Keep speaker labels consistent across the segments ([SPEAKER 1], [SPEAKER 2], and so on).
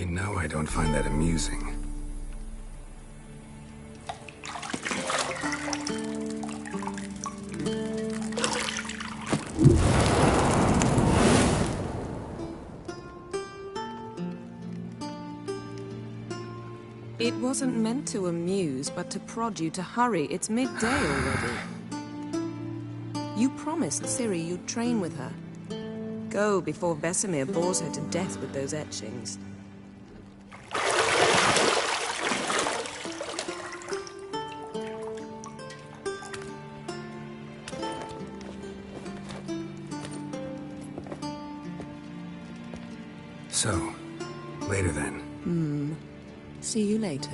[SPEAKER 1] know I don't find that amusing.
[SPEAKER 2] It wasn't meant to amuse, but to prod you to hurry. It's midday already. You promised Ciri you'd train with her. Go before Vesemir bores her to death with those etchings.
[SPEAKER 1] So, later then.
[SPEAKER 2] See you later.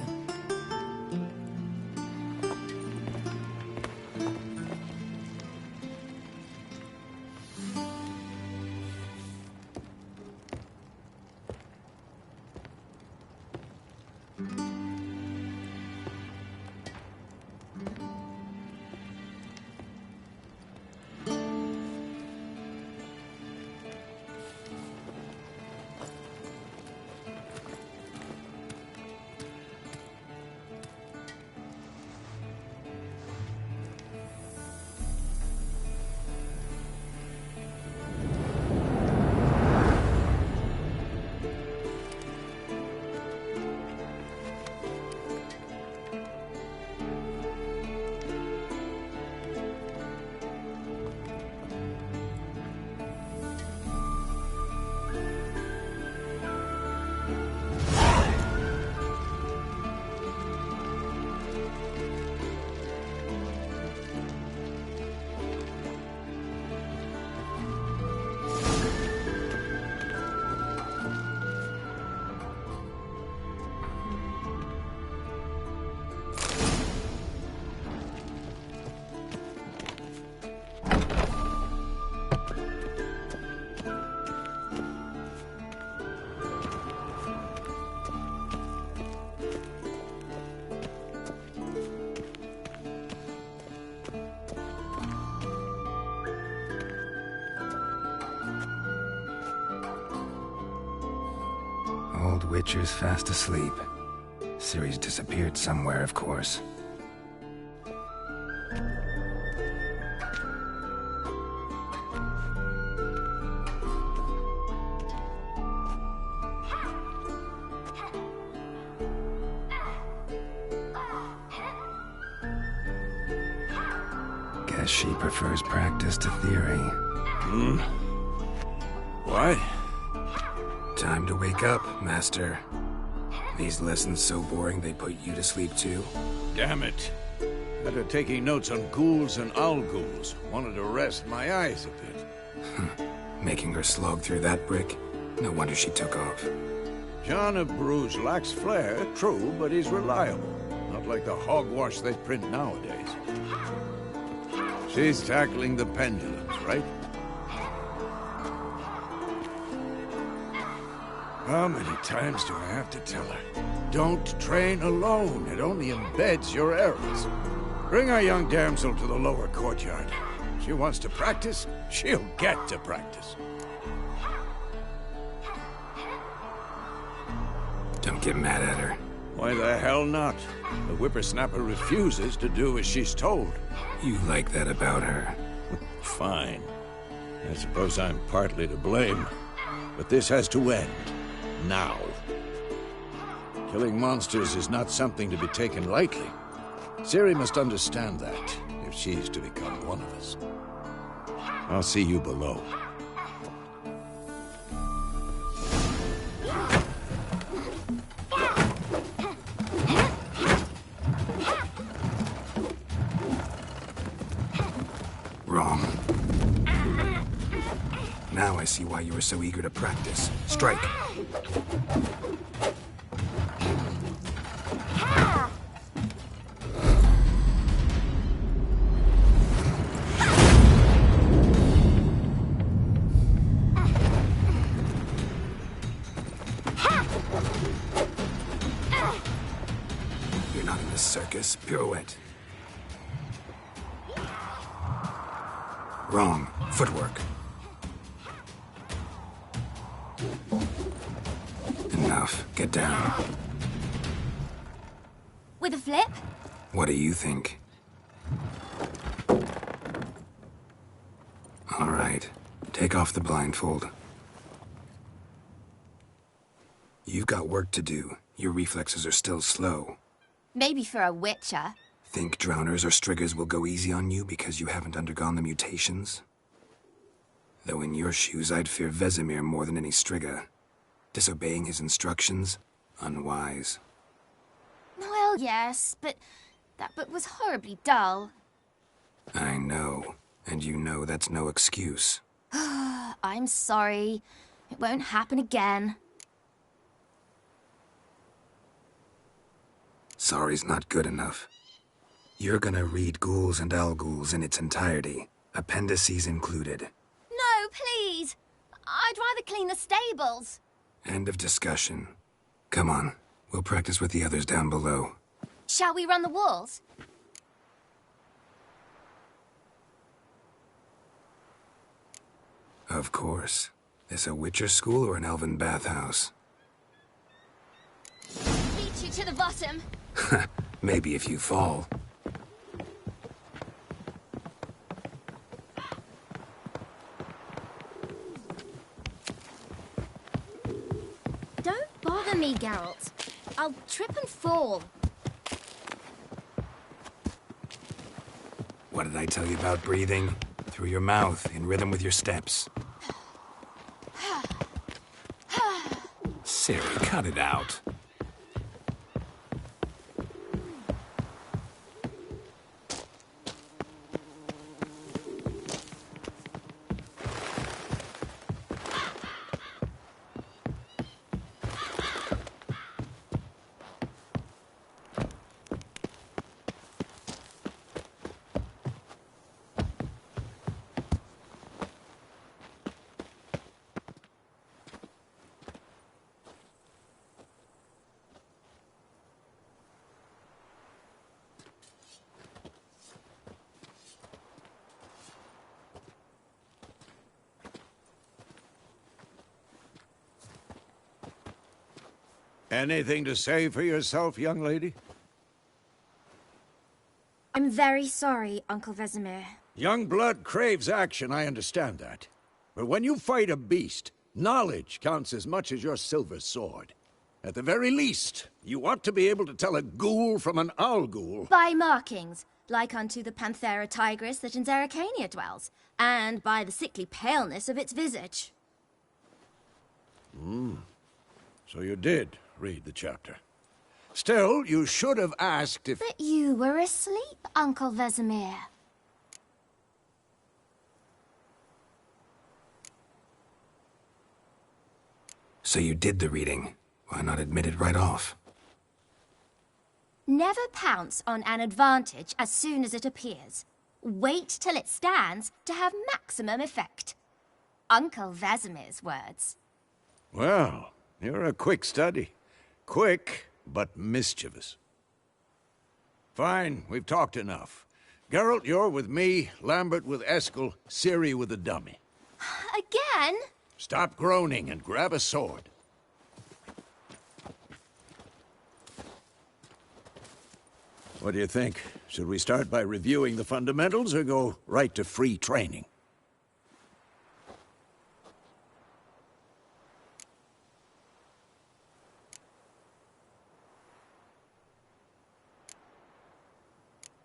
[SPEAKER 1] Old Witcher's fast asleep. Ciri's disappeared somewhere, of course. Guess she prefers practice to theory.
[SPEAKER 3] Why?
[SPEAKER 1] Time to wake up, Master. These lessons so boring they put you to sleep too?
[SPEAKER 3] Damn it. After taking notes on ghouls and owl-ghouls, wanted to rest my eyes a bit.
[SPEAKER 1] Making her slog through that brick? No wonder she took off.
[SPEAKER 3] John of Bruges lacks flair, true, but he's reliable. Not like the hogwash they print nowadays. She's tackling the pendulums, right? How many times do I have to tell her? Don't train alone. It only embeds your errors. Bring our young damsel to the lower courtyard. She wants to practice, she'll get to practice.
[SPEAKER 1] Don't get mad at her.
[SPEAKER 3] Why the hell not? The whippersnapper refuses to do as she's told.
[SPEAKER 1] You like that about her?
[SPEAKER 3] Fine. I suppose I'm partly to blame. But this has to end. Now. Killing monsters is not something to be taken lightly. Ciri must understand that, if she's to become one of us. I'll see you below.
[SPEAKER 1] Wrong. Now I see why you were so eager to practice. Strike. You're not in the circus. Pirouette. Wrong. Footwork. enough. Get down.
[SPEAKER 4] With a flip?
[SPEAKER 1] What do you think? All right. Take off the blindfold. You've got work to do. Your reflexes are still slow.
[SPEAKER 4] Maybe for a witcher.
[SPEAKER 1] Think drowners or striggers will go easy on you because you haven't undergone the mutations? Though in your shoes, I'd fear Vesemir more than any strigger. Disobeying his instructions? Unwise.
[SPEAKER 4] Well, yes, but that book was horribly dull.
[SPEAKER 1] I know. And you know that's no excuse.
[SPEAKER 4] I'm sorry. It won't happen again.
[SPEAKER 1] Sorry's not good enough. You're gonna read Ghouls and Al-Ghouls in its entirety, appendices included.
[SPEAKER 4] No, please! I'd rather clean the stables.
[SPEAKER 1] End of discussion. Come on, we'll practice with the others down below.
[SPEAKER 4] Shall we run the walls?
[SPEAKER 1] Of course. This a Witcher school or an elven bathhouse?
[SPEAKER 4] Beat you to the bottom.
[SPEAKER 1] Maybe if you fall.
[SPEAKER 4] Don't bother me, Geralt. I'll trip and fall.
[SPEAKER 1] What did I tell you about breathing? Through your mouth, in rhythm with your steps. Siri, cut it out.
[SPEAKER 3] Anything to say for yourself, young lady?
[SPEAKER 4] I'm very sorry, Uncle Vesemir.
[SPEAKER 3] Young blood craves action, I understand that. But when you fight a beast, knowledge counts as much as your silver sword. At the very least, you ought to be able to tell a ghoul from an owl-ghoul.
[SPEAKER 4] By markings, like unto the Panthera tigris that in Zerrikania dwells, and by the sickly paleness of its visage.
[SPEAKER 3] So you did read the chapter. Still, you should have asked if...
[SPEAKER 4] But you were asleep, Uncle Vesemir.
[SPEAKER 1] So you did the reading. Why not admit it right off?
[SPEAKER 4] Never pounce on an advantage as soon as it appears. Wait till it stands to have maximum effect. Uncle Vesemir's words.
[SPEAKER 3] Well, you're a quick study. Quick, but mischievous. Fine, we've talked enough. Geralt, you're with me, Lambert with Eskel, Ciri with the dummy.
[SPEAKER 4] Again?
[SPEAKER 3] Stop groaning and grab a sword. What do you think? Should we start by reviewing the fundamentals or go right to free training?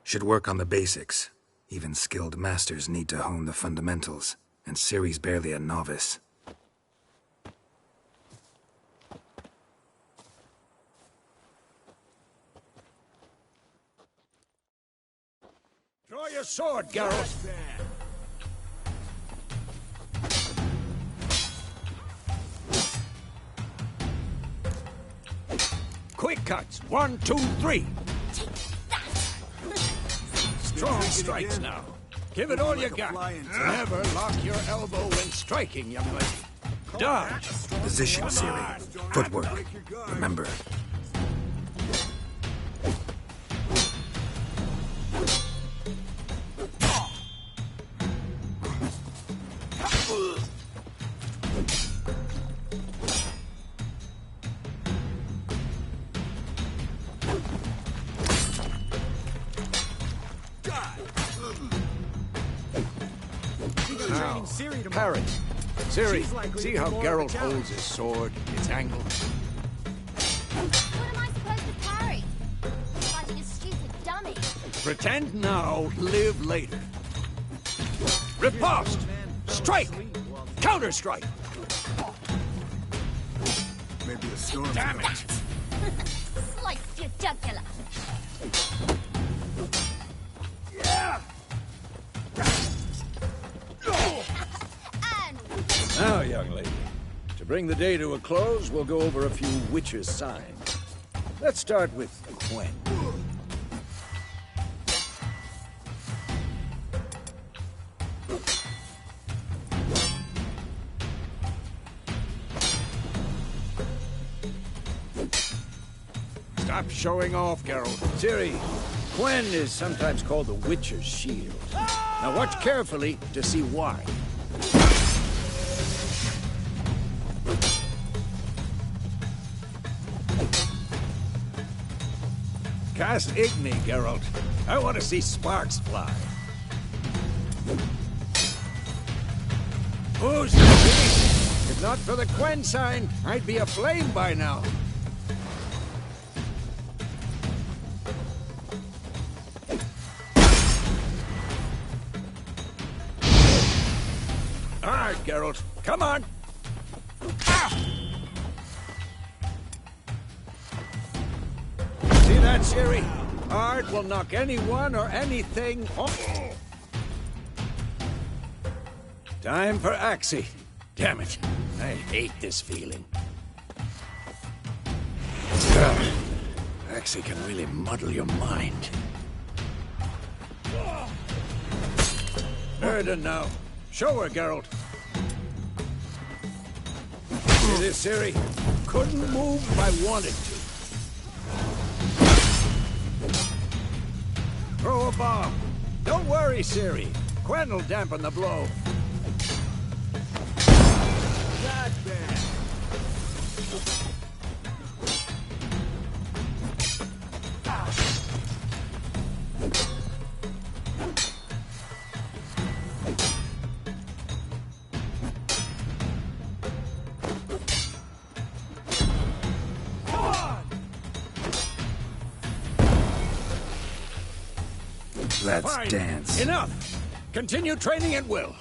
[SPEAKER 1] Should work on the basics. Even skilled masters need to hone the fundamentals, and Ciri's barely a novice.
[SPEAKER 3] Draw your sword, Geralt! Quick cuts! 1, 2, 3! Strong strikes now. Give it all you got. Never lock your elbow when striking, young lady. Dodge!
[SPEAKER 1] Position, Ciri. Footwork. Remember.
[SPEAKER 3] Now, parry. Ciri, see how Geralt holds his sword, its angle?
[SPEAKER 4] What am I supposed to parry? Fighting a stupid dummy.
[SPEAKER 3] Pretend now, live later. Riposte! Strike! Counter-strike!
[SPEAKER 1] Maybe a storm.
[SPEAKER 3] Damn it!
[SPEAKER 4] Slice your jugular.
[SPEAKER 3] Now, young lady, to bring the day to a close, we'll go over a few witches' signs. Let's start with Gwen. Stop showing off, Geralt. Ciri, Gwen is sometimes called the Witcher's Shield. Now watch carefully to see why. Cast Igni, Geralt. I want to see sparks fly. Who's the king? If not for the Gwen sign, I'd be aflame by now. All right, Geralt. Come on. Ah! See that, Ciri? Art will knock anyone or anything off. Time for Axie. Damn it. I hate this feeling. Axie can really muddle your mind. Erden now. Show her, Geralt. See this, Ciri? Couldn't move if I wanted to. Throw a bomb. Don't worry, Ciri. Gwen will dampen the blow. Not bad.
[SPEAKER 1] Let's
[SPEAKER 3] Fine.
[SPEAKER 1] dance.
[SPEAKER 3] Enough! Continue training at will.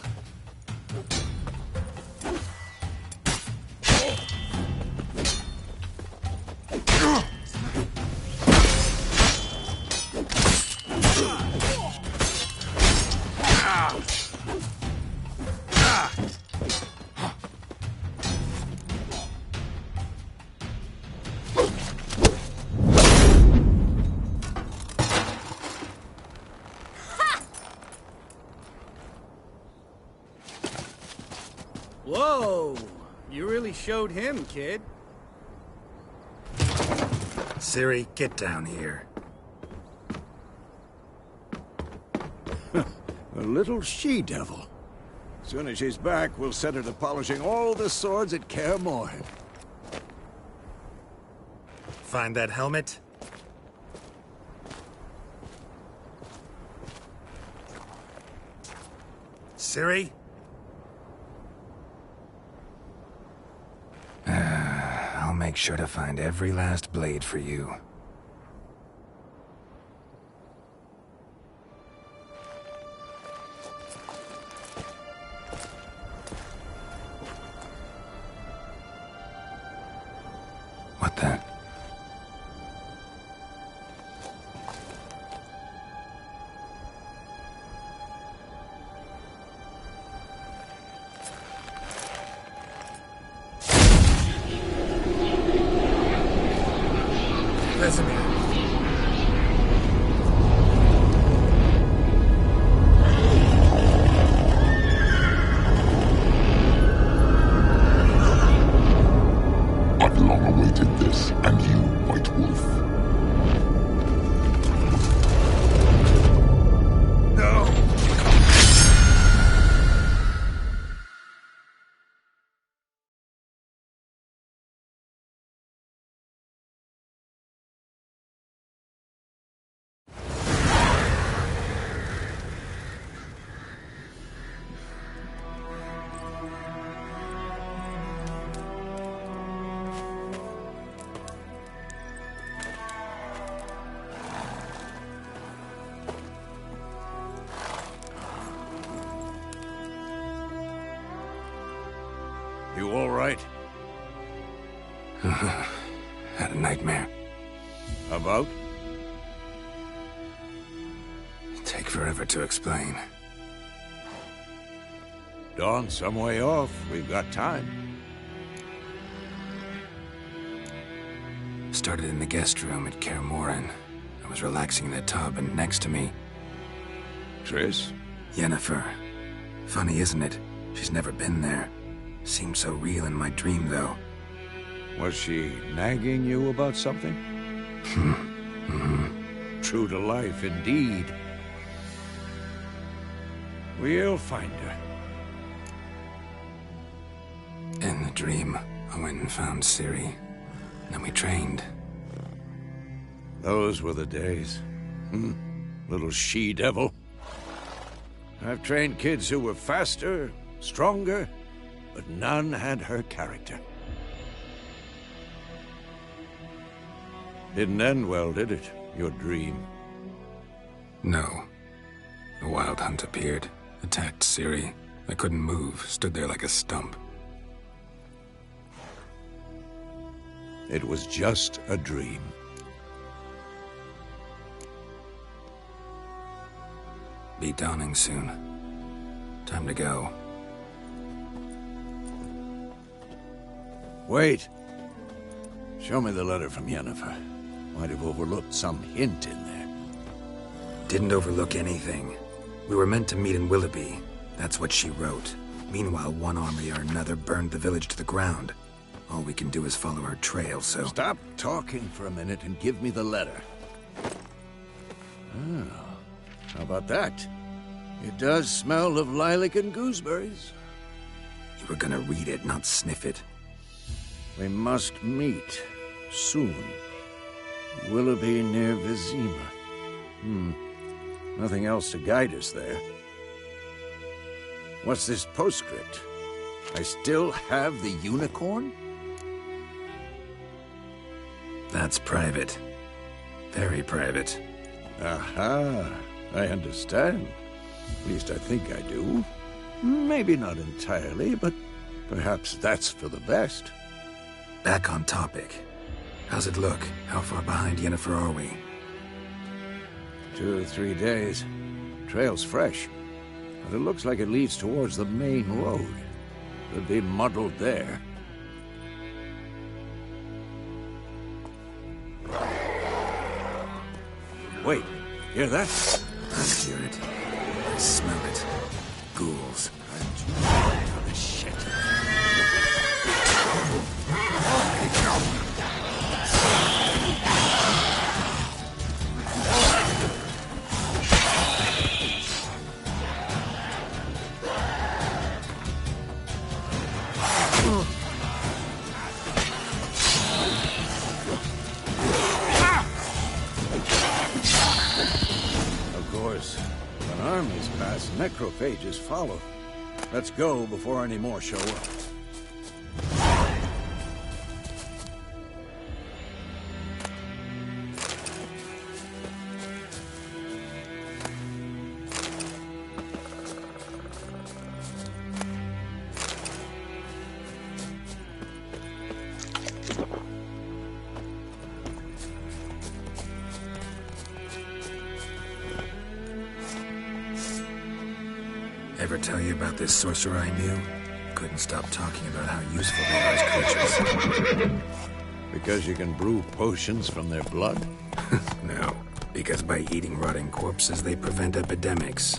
[SPEAKER 5] Whoa! You really showed him, kid.
[SPEAKER 1] Ciri, get down here.
[SPEAKER 3] A little she-devil. Soon as she's back, we'll set her to polishing all the swords at Kaer Morhen.
[SPEAKER 1] Find that helmet? Ciri? I'll make sure to find every last blade for you. What the? Had a nightmare.
[SPEAKER 3] About?
[SPEAKER 1] Take forever to explain.
[SPEAKER 3] Dawn's some way off. We've got time.
[SPEAKER 1] Started in the guest room at Kaer Morhen. I was relaxing in the tub, and next to me...
[SPEAKER 3] Triss?
[SPEAKER 1] Yennefer. Funny, isn't it? She's never been there. Seemed so real in my dream, though.
[SPEAKER 3] Was she nagging you about something? True to life, indeed. We'll find her.
[SPEAKER 1] In the dream, I went and found Ciri. Then we trained.
[SPEAKER 3] Those were the days. Little she-devil. I've trained kids who were faster, stronger, but none had her character. Didn't end well, did it? Your dream?
[SPEAKER 1] No. A wild hunt appeared, attacked Ciri. I couldn't move, stood there like a stump.
[SPEAKER 3] It was just a dream.
[SPEAKER 1] Be dawning soon. Time to go.
[SPEAKER 3] Wait. Show me the letter from Yennefer. Might have overlooked some hint in there.
[SPEAKER 1] Didn't overlook anything. We were meant to meet in Willoughby. That's what she wrote. Meanwhile, one army or another burned the village to the ground. All we can do is follow her trail, so...
[SPEAKER 3] Stop talking for a minute and give me the letter. Oh, how about that? It does smell of lilac and gooseberries.
[SPEAKER 1] You were gonna read it, not sniff it.
[SPEAKER 3] We must meet. Soon. Willoughby near Vizima. Nothing else to guide us there. What's this postscript? I still have the unicorn?
[SPEAKER 1] That's private. Very private.
[SPEAKER 3] Aha, I understand. At least I think I do. Maybe not entirely, but perhaps that's for the best.
[SPEAKER 1] Back on topic. How's it look? How far behind Yennefer are we?
[SPEAKER 3] 2 or 3 days. Trail's fresh, but it looks like it leads towards the main road. Could be muddled there. Wait, hear that?
[SPEAKER 1] I hear it. I smell it. Ghouls.
[SPEAKER 3] Oh, the shit. When armies pass, necrophages follow. Let's go before any more show up.
[SPEAKER 1] Ever tell you about this sorcerer I knew? Couldn't stop talking about how useful they are as creatures.
[SPEAKER 3] Because you can brew potions from their blood?
[SPEAKER 1] No, because by eating rotting corpses, they prevent epidemics.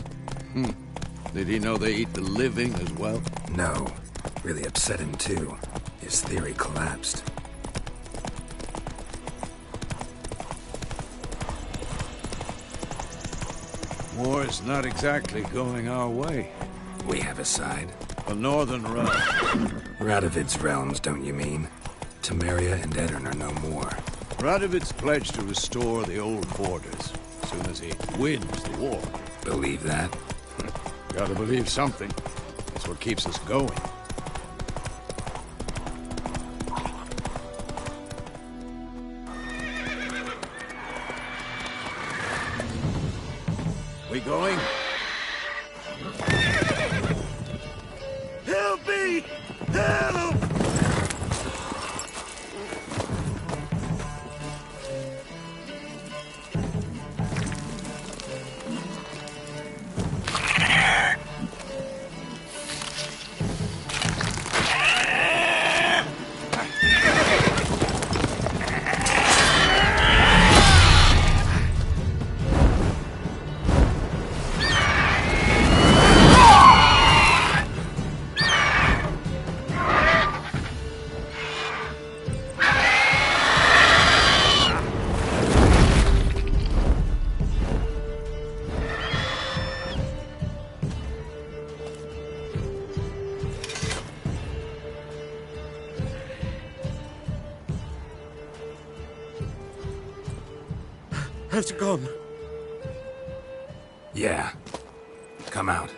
[SPEAKER 3] Did he know they eat the living as well?
[SPEAKER 1] No. Really upset him, too. His theory collapsed.
[SPEAKER 3] War's not exactly going our way.
[SPEAKER 1] We have a side.
[SPEAKER 3] The Northern Realm.
[SPEAKER 1] Radovid's realms, don't you mean? Temeria and Edirn are no more.
[SPEAKER 3] Radovid's pledged to restore the old borders as soon as he wins the war.
[SPEAKER 1] Believe that?
[SPEAKER 3] Gotta believe something. That's what keeps us going. We going? Help me! Help!
[SPEAKER 6] How's it gone?
[SPEAKER 1] Yeah. Come out.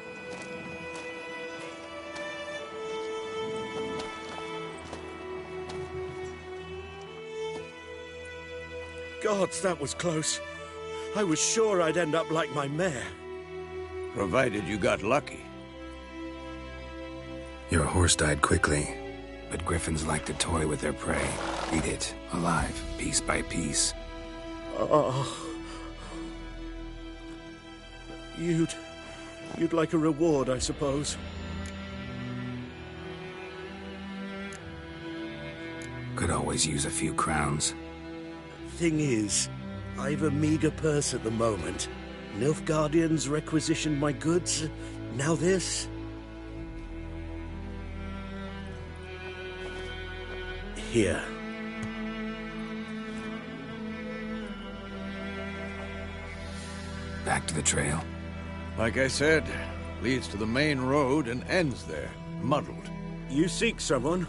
[SPEAKER 6] Gods, that was close. I was sure I'd end up like my mare.
[SPEAKER 3] Provided you got lucky.
[SPEAKER 1] Your horse died quickly, but griffins like to toy with their prey. Eat it, alive, piece by piece.
[SPEAKER 6] Oh. You'd like a reward, I suppose.
[SPEAKER 1] Could always use a few crowns.
[SPEAKER 6] Thing is, I've a meager purse at the moment. Nilfgaardians requisitioned my goods. Now this. Here.
[SPEAKER 1] Back to the trail.
[SPEAKER 3] Like I said, leads to the main road and ends there, muddled.
[SPEAKER 6] You seek someone?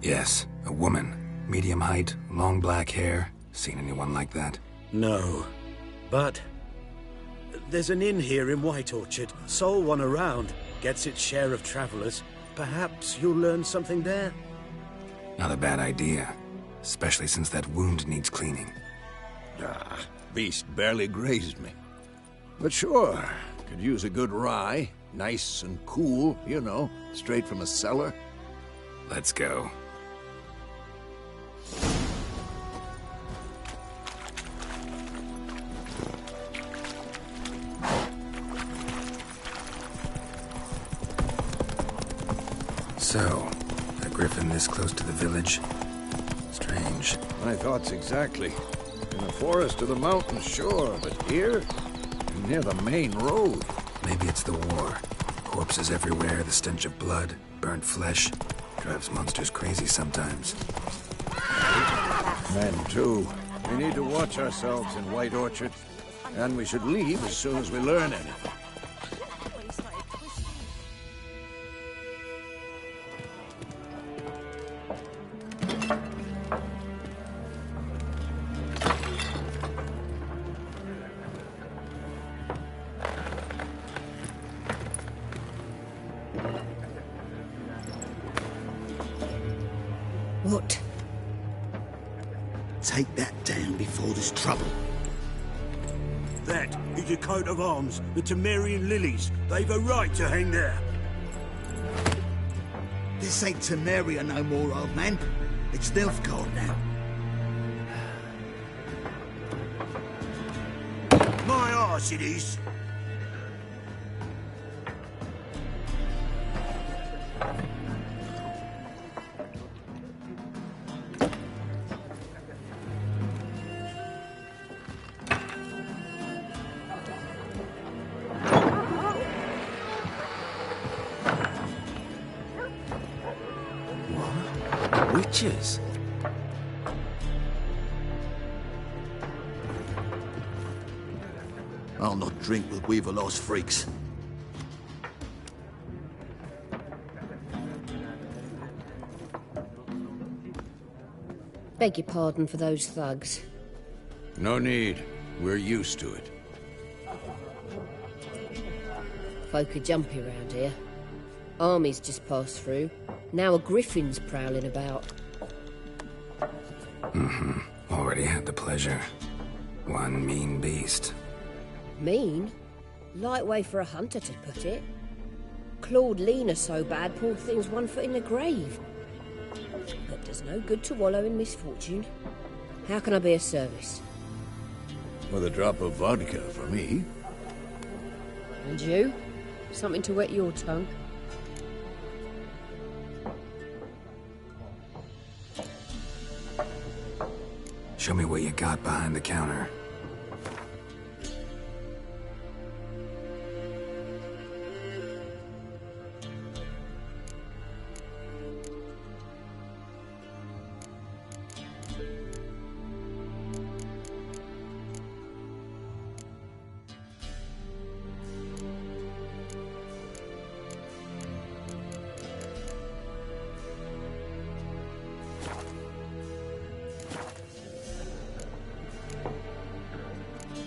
[SPEAKER 1] Yes, a woman. Medium height, long black hair. Seen anyone like that?
[SPEAKER 6] No. But there's an inn here in White Orchard. Sole one around. Gets its share of travelers. Perhaps you'll learn something there?
[SPEAKER 1] Not a bad idea. Especially since that wound needs cleaning.
[SPEAKER 3] Beast barely grazed me. But sure, could use a good rye. Nice and cool, you know, straight from a cellar.
[SPEAKER 1] Let's go. So, a griffin this close to the village? Strange.
[SPEAKER 3] My thoughts exactly. In the forest or the mountains, sure, but here? Near the main road.
[SPEAKER 1] Maybe it's the war. Corpses everywhere, the stench of blood, burnt flesh. Drives monsters crazy sometimes.
[SPEAKER 3] Men, too. We need to watch ourselves in White Orchard. And we should leave as soon as we learn anything.
[SPEAKER 7] What? Take that down before there's trouble.
[SPEAKER 6] That is a coat of arms, the Temerian lilies. They've a right to hang there.
[SPEAKER 7] This ain't Temeria no more, old man. It's Nilfgaard now.
[SPEAKER 6] My arse it is.
[SPEAKER 7] Witches? I'll not drink with Weaverlost freaks.
[SPEAKER 8] Beg your pardon for those thugs.
[SPEAKER 3] No need. We're used to it.
[SPEAKER 8] Folk are jumpy around here. Armies just passed through. Now a griffin's prowling about.
[SPEAKER 1] Already had the pleasure. One mean beast.
[SPEAKER 8] Mean? Light way for a hunter to put it. Clawed Lena so bad, poor thing's 1 foot in the grave. But there's no good to wallow in misfortune. How can I be of service?
[SPEAKER 3] With a drop of vodka for me.
[SPEAKER 8] And you? Something to wet your tongue?
[SPEAKER 1] Show me what you got behind the counter.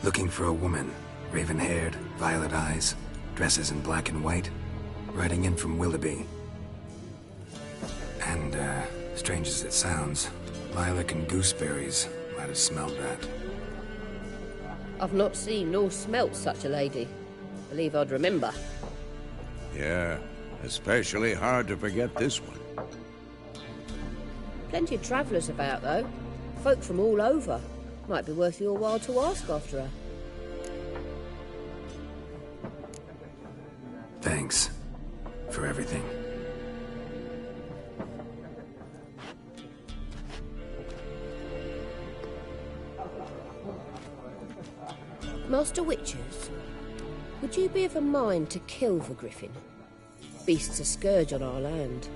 [SPEAKER 1] Looking for a woman. Raven-haired, violet eyes, dresses in black and white. Writing in from Willoughby. And, strange as it sounds, lilac and gooseberries might have smelled that.
[SPEAKER 8] I've not seen nor smelt such a lady. Believe I'd remember.
[SPEAKER 3] Yeah, especially hard to forget this one.
[SPEAKER 8] Plenty of travellers about, though. Folk from all over. Might be worth your while to ask after her.
[SPEAKER 1] Thanks. For everything.
[SPEAKER 8] Master Witchers, would you be of a mind to kill the griffin? Beast's a scourge on our land.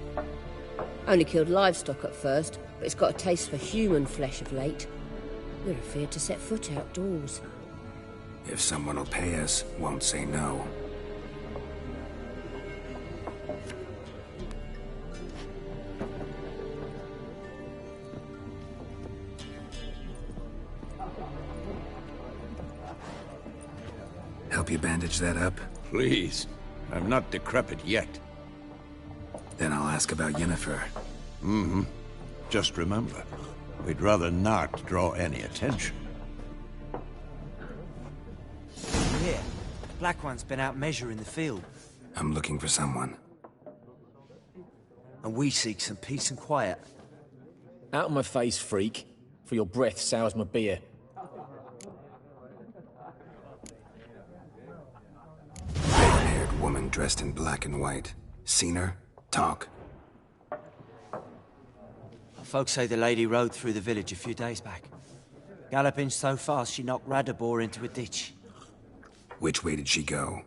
[SPEAKER 8] Only killed livestock at first, but it's got a taste for human flesh of late. We're afeard to set foot outdoors.
[SPEAKER 1] If someone will pay us, won't say no. Help you bandage that up?
[SPEAKER 3] Please. I'm not decrepit yet.
[SPEAKER 1] Then I'll ask about Yennefer.
[SPEAKER 3] Mm-hmm. Just remember, we'd rather not draw any attention.
[SPEAKER 9] Here, Black One's been out measuring the field.
[SPEAKER 1] I'm looking for someone.
[SPEAKER 9] And we seek some peace and quiet.
[SPEAKER 10] Out of my face, freak. For your breath sours my beer.
[SPEAKER 1] Red-haired woman dressed in black and white. Seen her? Talk.
[SPEAKER 9] Folks say the lady rode through the village a few days back. Galloping so fast she knocked Radabor into a ditch.
[SPEAKER 1] Which way did she go?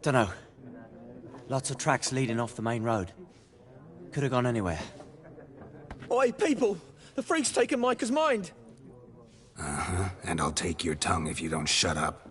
[SPEAKER 9] Dunno. Lots of tracks leading off the main road. Could have gone anywhere.
[SPEAKER 10] Oi, people! The freak's taken Micah's mind!
[SPEAKER 1] Uh-huh. And I'll take your tongue if you don't shut up.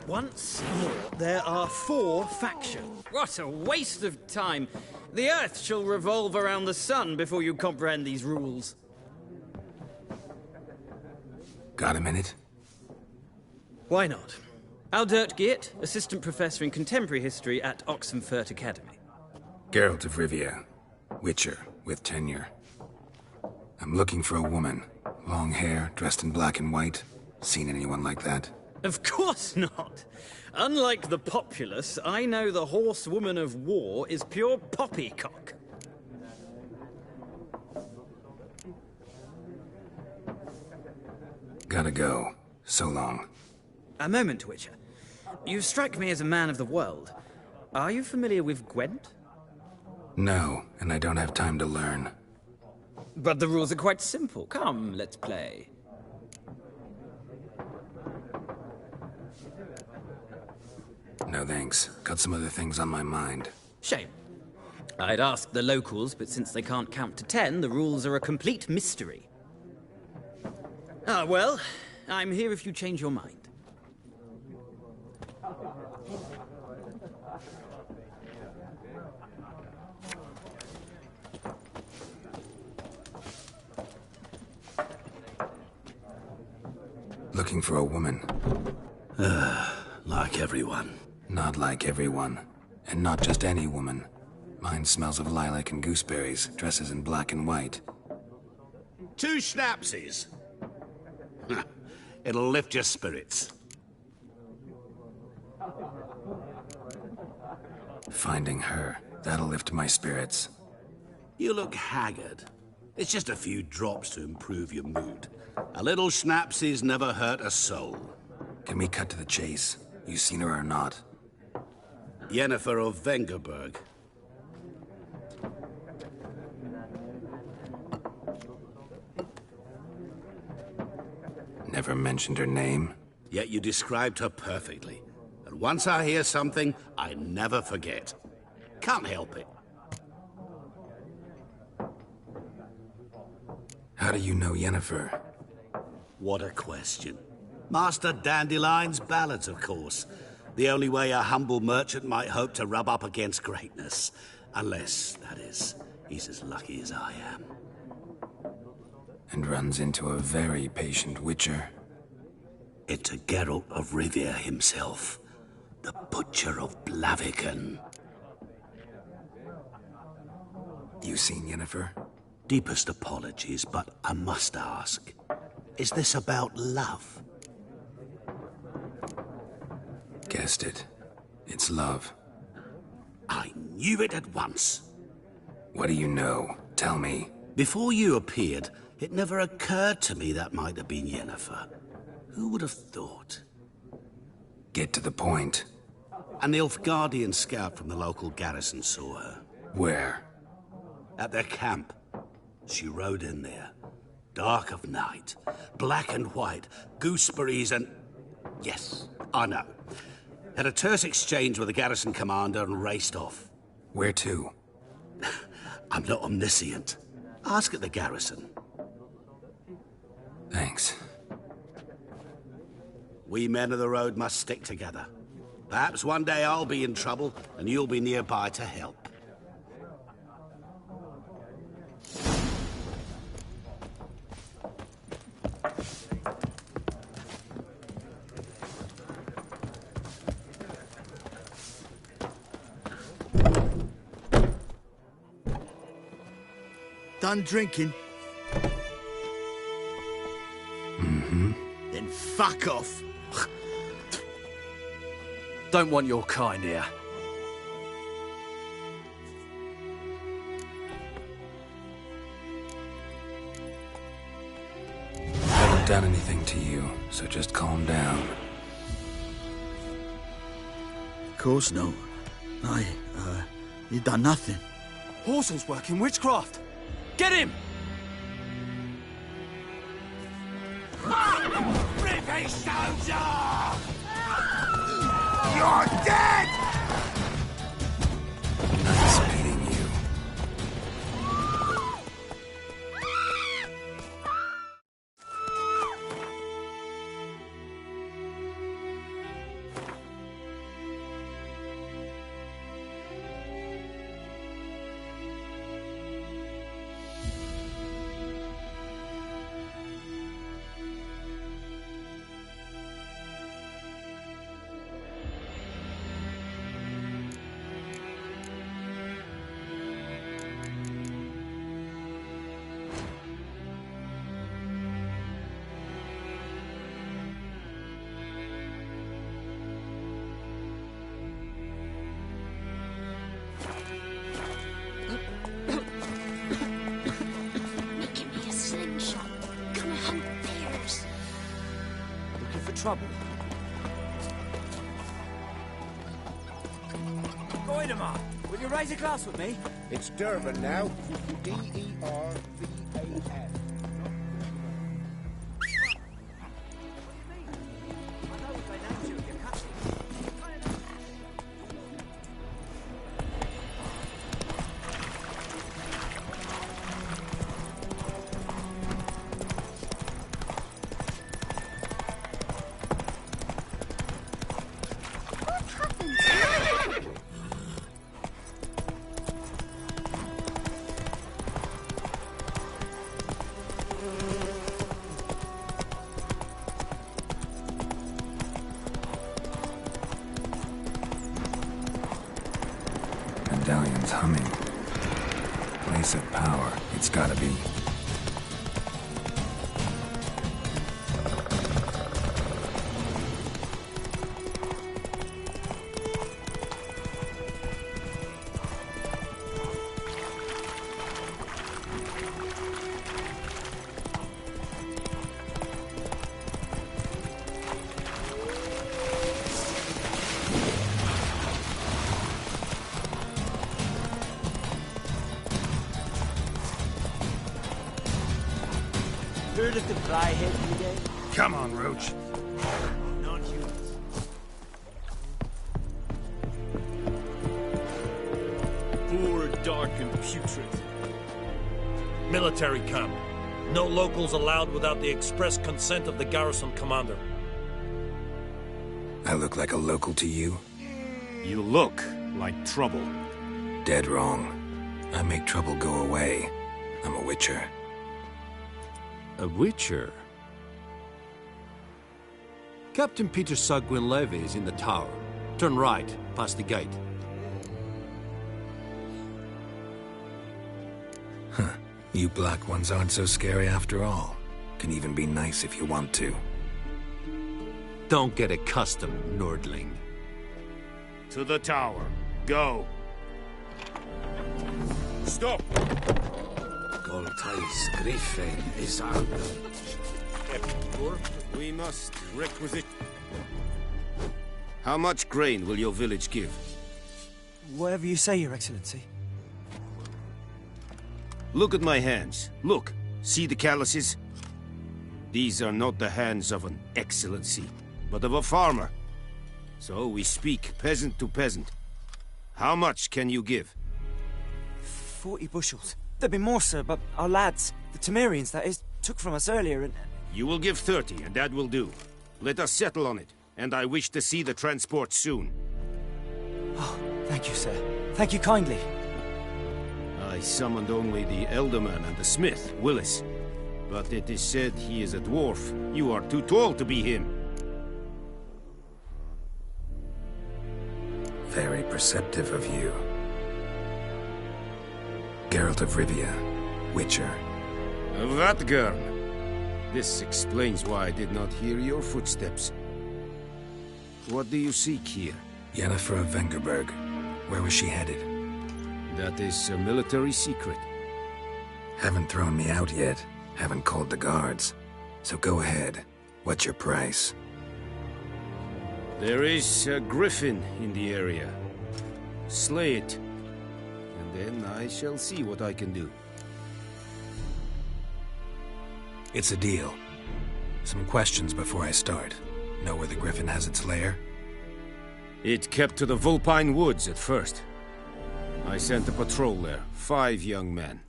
[SPEAKER 5] Once more, there are 4 factions. What a waste of time. The Earth shall revolve around the sun before you comprehend these rules.
[SPEAKER 1] Got a minute?
[SPEAKER 5] Why not? Aldert Geert, Assistant Professor in Contemporary History at Oxenfurt Academy.
[SPEAKER 1] Geralt of Rivia. Witcher, with tenure. I'm looking for a woman. Long hair, dressed in black and white. Seen anyone like that?
[SPEAKER 5] Of course not. Unlike the populace, I know the horsewoman of war is pure poppycock.
[SPEAKER 1] Gotta go. So long.
[SPEAKER 5] A moment, Witcher. You strike me as a man of the world. Are you familiar with Gwent?
[SPEAKER 1] No, and I don't have time to learn.
[SPEAKER 5] But the rules are quite simple. Come, let's play.
[SPEAKER 1] No thanks. Got some other things on my mind.
[SPEAKER 5] Shame. I'd ask the locals, but since they can't count to 10, the rules are a complete mystery. Ah, well, I'm here if you change your mind.
[SPEAKER 1] Looking for a woman.
[SPEAKER 6] Like everyone.
[SPEAKER 1] Not like everyone. And not just any woman. Mine smells of lilac and gooseberries, dresses in black and white.
[SPEAKER 11] 2 schnapsies. It'll lift your spirits.
[SPEAKER 1] Finding her. That'll lift my spirits.
[SPEAKER 11] You look haggard. It's just a few drops to improve your mood. A little schnapsies never hurt a soul.
[SPEAKER 1] Can we cut to the chase? You seen her or not?
[SPEAKER 11] Yennefer of Vengerberg.
[SPEAKER 1] Never mentioned her name.
[SPEAKER 11] Yet you described her perfectly. And once I hear something, I never forget. Can't help it.
[SPEAKER 1] How do you know Yennefer?
[SPEAKER 11] What a question. Master Dandelion's ballads, of course. The only way a humble merchant might hope to rub up against greatness. Unless, that is, he's as lucky as I am.
[SPEAKER 1] And runs into a very patient witcher.
[SPEAKER 11] Into Geralt of Rivia himself, the Butcher of Blaviken.
[SPEAKER 1] You seen Yennefer?
[SPEAKER 11] Deepest apologies, but I must ask, is this about love?
[SPEAKER 1] Guessed it. It's love.
[SPEAKER 11] I knew it at once.
[SPEAKER 1] What do you know? Tell me.
[SPEAKER 11] Before you appeared, it never occurred to me that might have been Yennefer. Who would have thought?
[SPEAKER 1] Get to the point.
[SPEAKER 11] An Nilfgaardian scout from the local garrison saw her.
[SPEAKER 1] Where?
[SPEAKER 11] At their camp. She rode in there. Dark of night. Black and white. Gooseberries and... Yes, I know. Had a terse exchange with the garrison commander and raced off.
[SPEAKER 1] Where to?
[SPEAKER 11] I'm not omniscient. Ask at the garrison.
[SPEAKER 1] Thanks.
[SPEAKER 11] We men of the road must stick together. Perhaps one day I'll be in trouble and you'll be nearby to help.
[SPEAKER 7] Done drinking?
[SPEAKER 1] Mm-hmm.
[SPEAKER 7] Then fuck off.
[SPEAKER 12] Don't want your kind here.
[SPEAKER 1] Haven't done anything to you, so just calm down.
[SPEAKER 7] Of course no. You done nothing.
[SPEAKER 12] Horson's working witchcraft. Get him!
[SPEAKER 7] Rippy soldier! You're dead!
[SPEAKER 1] Nice meeting you.
[SPEAKER 4] Making me a slingshot. Gonna hunt bears.
[SPEAKER 12] Looking for trouble? Goidemar, will you raise a glass with me?
[SPEAKER 13] It's Durban now. D-E-R-V-A-N.
[SPEAKER 4] What happened?
[SPEAKER 1] Medallion's humming. Place of power, it's gotta be.
[SPEAKER 9] Heard of the fly-head brigade?
[SPEAKER 3] Come on, Roach.
[SPEAKER 9] Non-humans.
[SPEAKER 14] Poor, dark, and putrid. Military camp. No locals allowed without the express consent of the garrison commander.
[SPEAKER 1] I look like a local to you?
[SPEAKER 14] You look like trouble.
[SPEAKER 1] Dead wrong. I make trouble go away. I'm a witcher.
[SPEAKER 13] A witcher? Captain Peter Sagwin Levy is in the tower. Turn right, past the gate.
[SPEAKER 1] Huh. You black ones aren't so scary after all. Can even be nice if you want to.
[SPEAKER 13] Don't get accustomed, Nordling.
[SPEAKER 14] To the tower. Go. Stop!
[SPEAKER 11] Goltais Griffin is out.
[SPEAKER 14] We must requisite. How much grain will your village give?
[SPEAKER 9] Whatever you say, Your Excellency.
[SPEAKER 14] Look at my hands. Look. See the calluses? These are not the hands of an excellency, but of a farmer. So we speak peasant to peasant. How much can you give?
[SPEAKER 9] 40 bushels. There'd be more, sir, but our lads, the Temerians, that is, took from us earlier and...
[SPEAKER 14] You will give 30, and that will do. Let us settle on it, and I wish to see the transport soon.
[SPEAKER 9] Oh, thank you, sir. Thank you kindly.
[SPEAKER 14] I summoned only the Elderman and the smith, Willis. But it is said he is a dwarf. You are too tall to be him.
[SPEAKER 1] Very perceptive of you. Geralt of Rivia, Witcher.
[SPEAKER 14] Vatgern. This explains why I did not hear your footsteps. What do you seek here?
[SPEAKER 1] Yennefer of Vengerberg. Where was she headed?
[SPEAKER 14] That is a military secret.
[SPEAKER 1] Haven't thrown me out yet. Haven't called the guards. So go ahead. What's your price?
[SPEAKER 14] There is a griffin in the area. Slay it. And then I shall see what I can do.
[SPEAKER 1] It's a deal. Some questions before I start. Know where the griffin has its lair?
[SPEAKER 14] It kept to the Vulpine Woods at first. I sent a patrol there, 5 young men.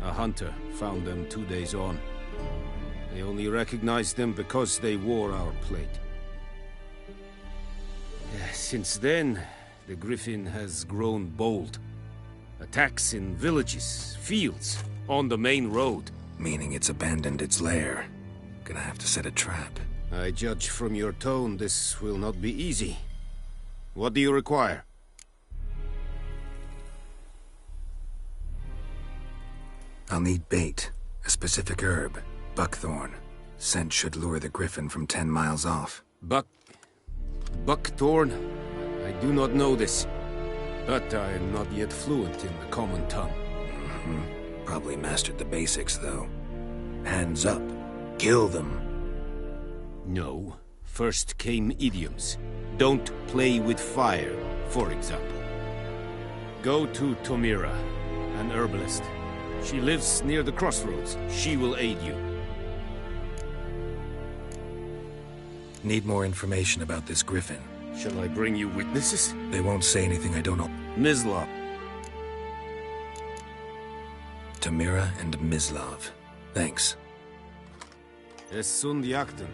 [SPEAKER 14] A hunter found them 2 days on. They only recognized them because they wore our plate. Since then, the griffin has grown bold. Attacks in villages, fields, on the main road.
[SPEAKER 1] Meaning it's abandoned its lair. Gonna have to set a trap.
[SPEAKER 14] I judge from your tone this will not be easy. What do you require?
[SPEAKER 1] I'll need bait. A specific herb. Buckthorn. Scent should lure the griffin from 10 miles off.
[SPEAKER 14] Buckthorn? I do not know this. But I am not yet fluent in the common tongue.
[SPEAKER 1] Probably mastered the basics, though. Hands up. Kill them.
[SPEAKER 14] No. First came idioms. Don't play with fire, for example. Go to Tomira, an herbalist. She lives near the crossroads. She will aid you.
[SPEAKER 1] Need more information about this griffin.
[SPEAKER 14] Shall I bring you witnesses?
[SPEAKER 1] They won't say anything I don't know.
[SPEAKER 14] Mislav.
[SPEAKER 1] Tamira and Mislav. Thanks.
[SPEAKER 14] Es sunt jakten.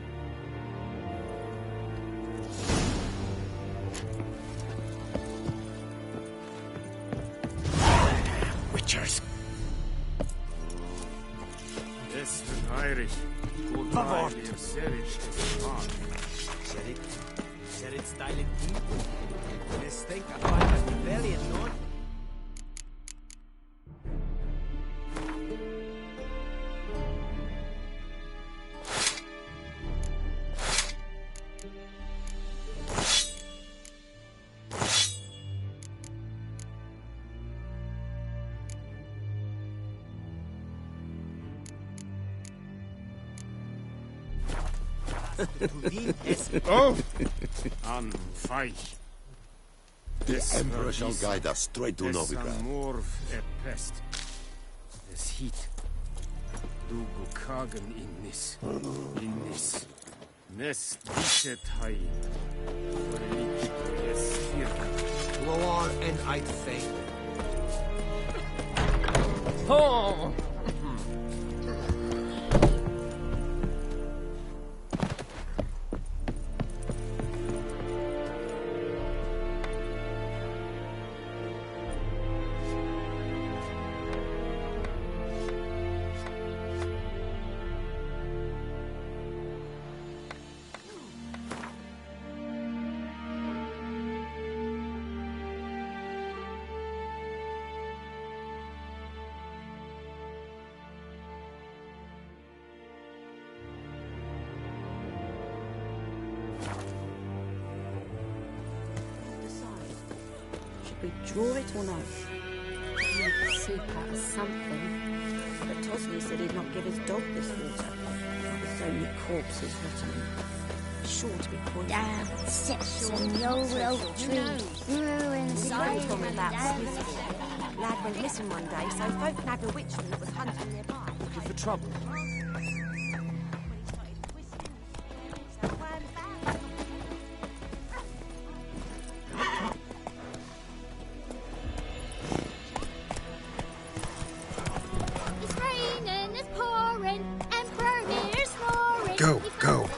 [SPEAKER 11] Witchers.
[SPEAKER 14] Es wird Irish.
[SPEAKER 12] Favor.
[SPEAKER 9] Said it's styling. This thing I find a rebellion, Lord.
[SPEAKER 14] Oh! An Feich.
[SPEAKER 15] The Emperor shall guide us straight to Novigrad.
[SPEAKER 14] Morv e pest. Des heat. Dugo kagen in nis. Nest diset hai. Yes, here.
[SPEAKER 12] Loar and I'd fail.
[SPEAKER 10] Oh!
[SPEAKER 16] we draw it or no? Make soup out of something. But Tosny said he'd not give his dog this water. With so many corpses rotting. Sure to be poisoned.
[SPEAKER 4] Down sits on the old oak tree. Ruins
[SPEAKER 16] Someone told me about Smithfield. Lad went missing one day, so folk nabbed a witchman that was hunting nearby.
[SPEAKER 13] Looking for trouble?
[SPEAKER 4] It's raining, it's pouring, and Bernie's snoring.
[SPEAKER 1] Go, go.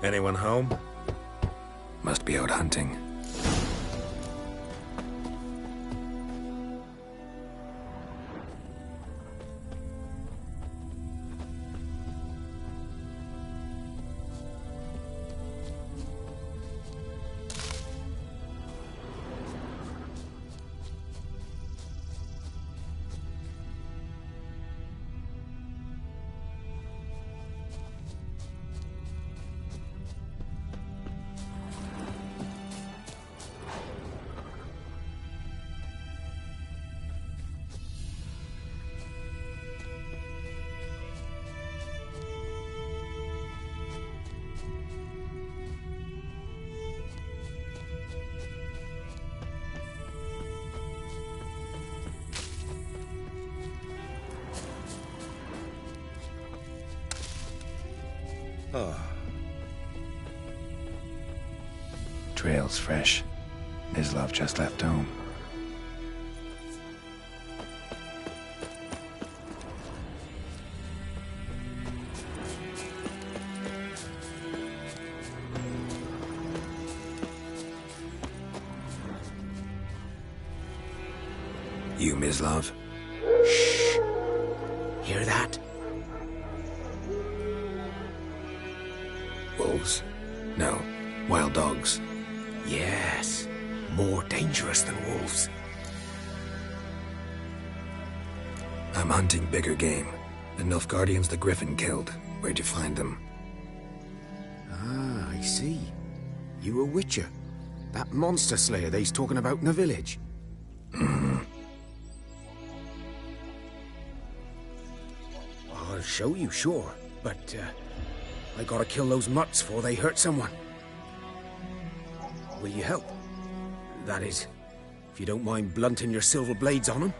[SPEAKER 1] Anyone home? Must be out hunting. Oh. Trail's fresh. Mislav just left home. You, Mislav?
[SPEAKER 12] Shh. Hear that?
[SPEAKER 1] Wolves? No. Wild dogs.
[SPEAKER 12] Yes. More dangerous than wolves.
[SPEAKER 1] I'm hunting bigger game. The Nilfgaardians the Griffin killed. Where'd you find them?
[SPEAKER 12] Ah, I see. You a witcher. That monster slayer they's talking about in the village. I'll show you, sure. But, I gotta kill those mutts before they hurt someone. Will you help? That is, if you don't mind blunting your silver blades on them.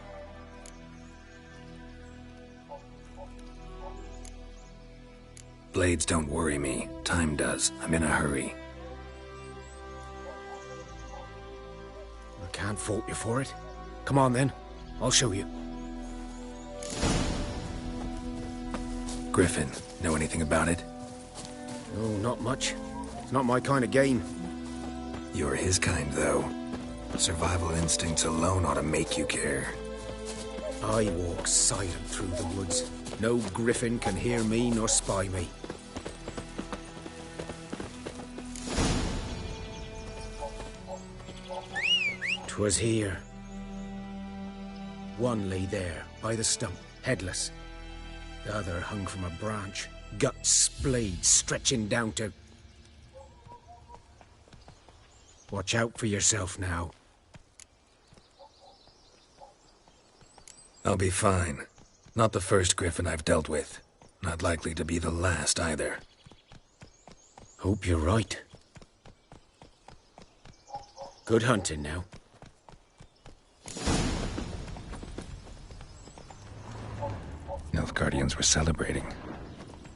[SPEAKER 1] Blades don't worry me. Time does. I'm in a hurry.
[SPEAKER 12] I can't fault you for it. Come on then, I'll show you.
[SPEAKER 1] Griffin, know anything about it?
[SPEAKER 12] No, not much. It's not my kind of game.
[SPEAKER 1] You're his kind, though. Survival instincts alone ought to make you care.
[SPEAKER 12] I walk silent through the woods. No griffin can hear me nor spy me. 'Twas here. One lay there, by the stump, headless. The other hung from a branch, guts splayed, stretching down to... Watch out for yourself now.
[SPEAKER 1] I'll be fine. Not the first griffin I've dealt with. Not likely to be the last, either.
[SPEAKER 12] Hope you're right. Good hunting now.
[SPEAKER 1] Nilfgaardians were celebrating.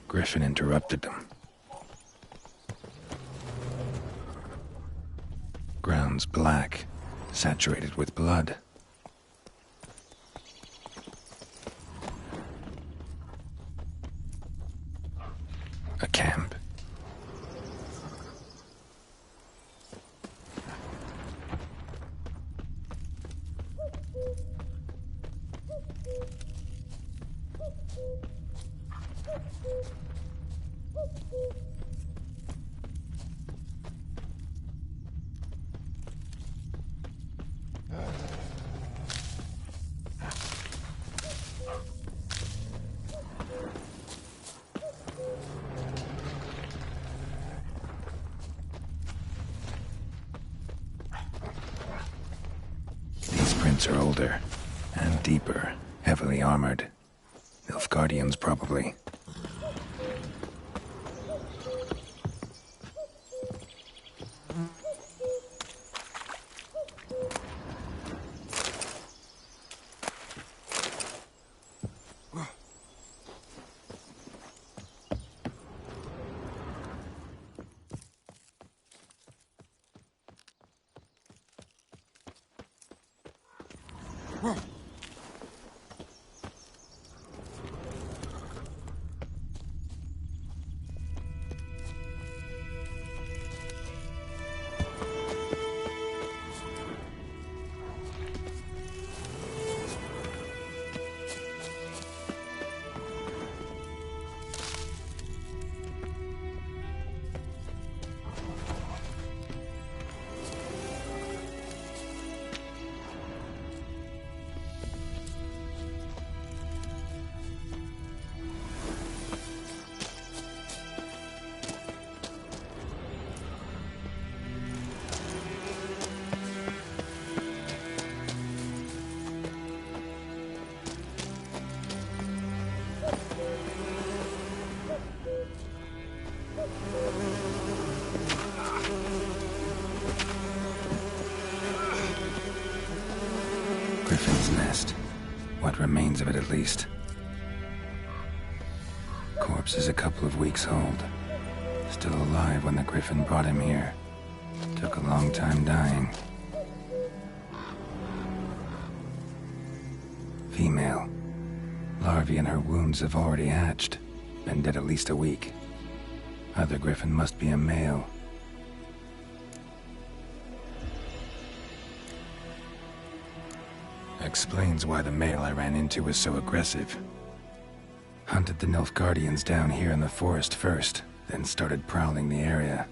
[SPEAKER 1] Griffin interrupted them. Ground's black, saturated with blood. A camp. Footprints are older and deeper, heavily armored. Nilfgaardians, probably. Griffin's nest. What remains of it, at least. Corpse is a couple of weeks old. Still alive when the Griffin brought him here. Took a long time dying. Female. Larvae in her wounds have already hatched. Been dead at least a week. Other Griffin must be a male. Explains why the male I ran into was so aggressive. Hunted the Nilfgaardians down here in the forest first, then started prowling the area.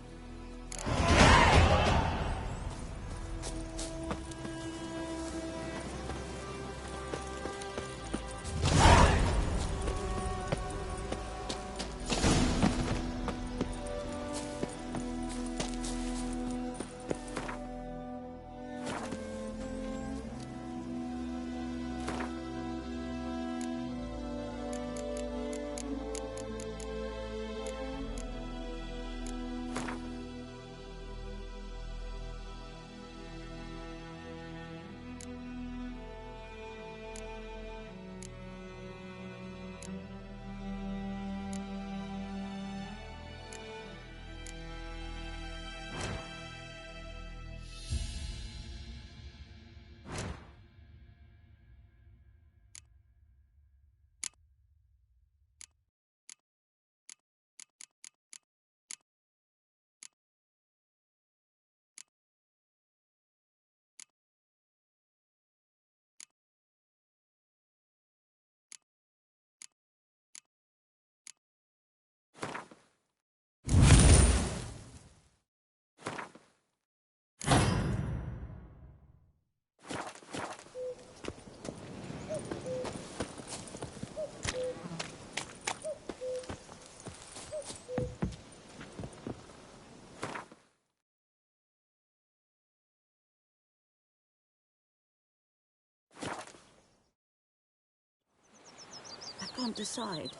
[SPEAKER 16] I can't decide.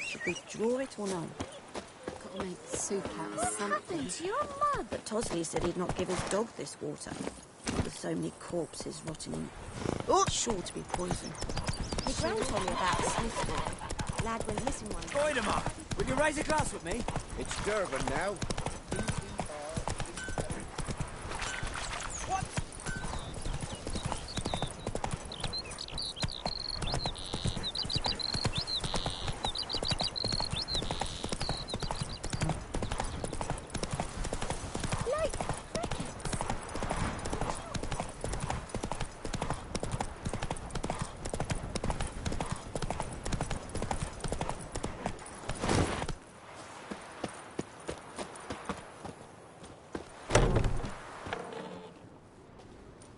[SPEAKER 16] Should we draw it or no?
[SPEAKER 2] Gotta make soup out of something.
[SPEAKER 16] What happened to your mother? But Tosley said he'd not give his dog this water. With so many corpses rotting in. Oh, sure to be poison.
[SPEAKER 8] Your gran told me about Smith. Lad went missing one.
[SPEAKER 9] Goidemar, will you raise a glass with me?
[SPEAKER 14] It's Durban now.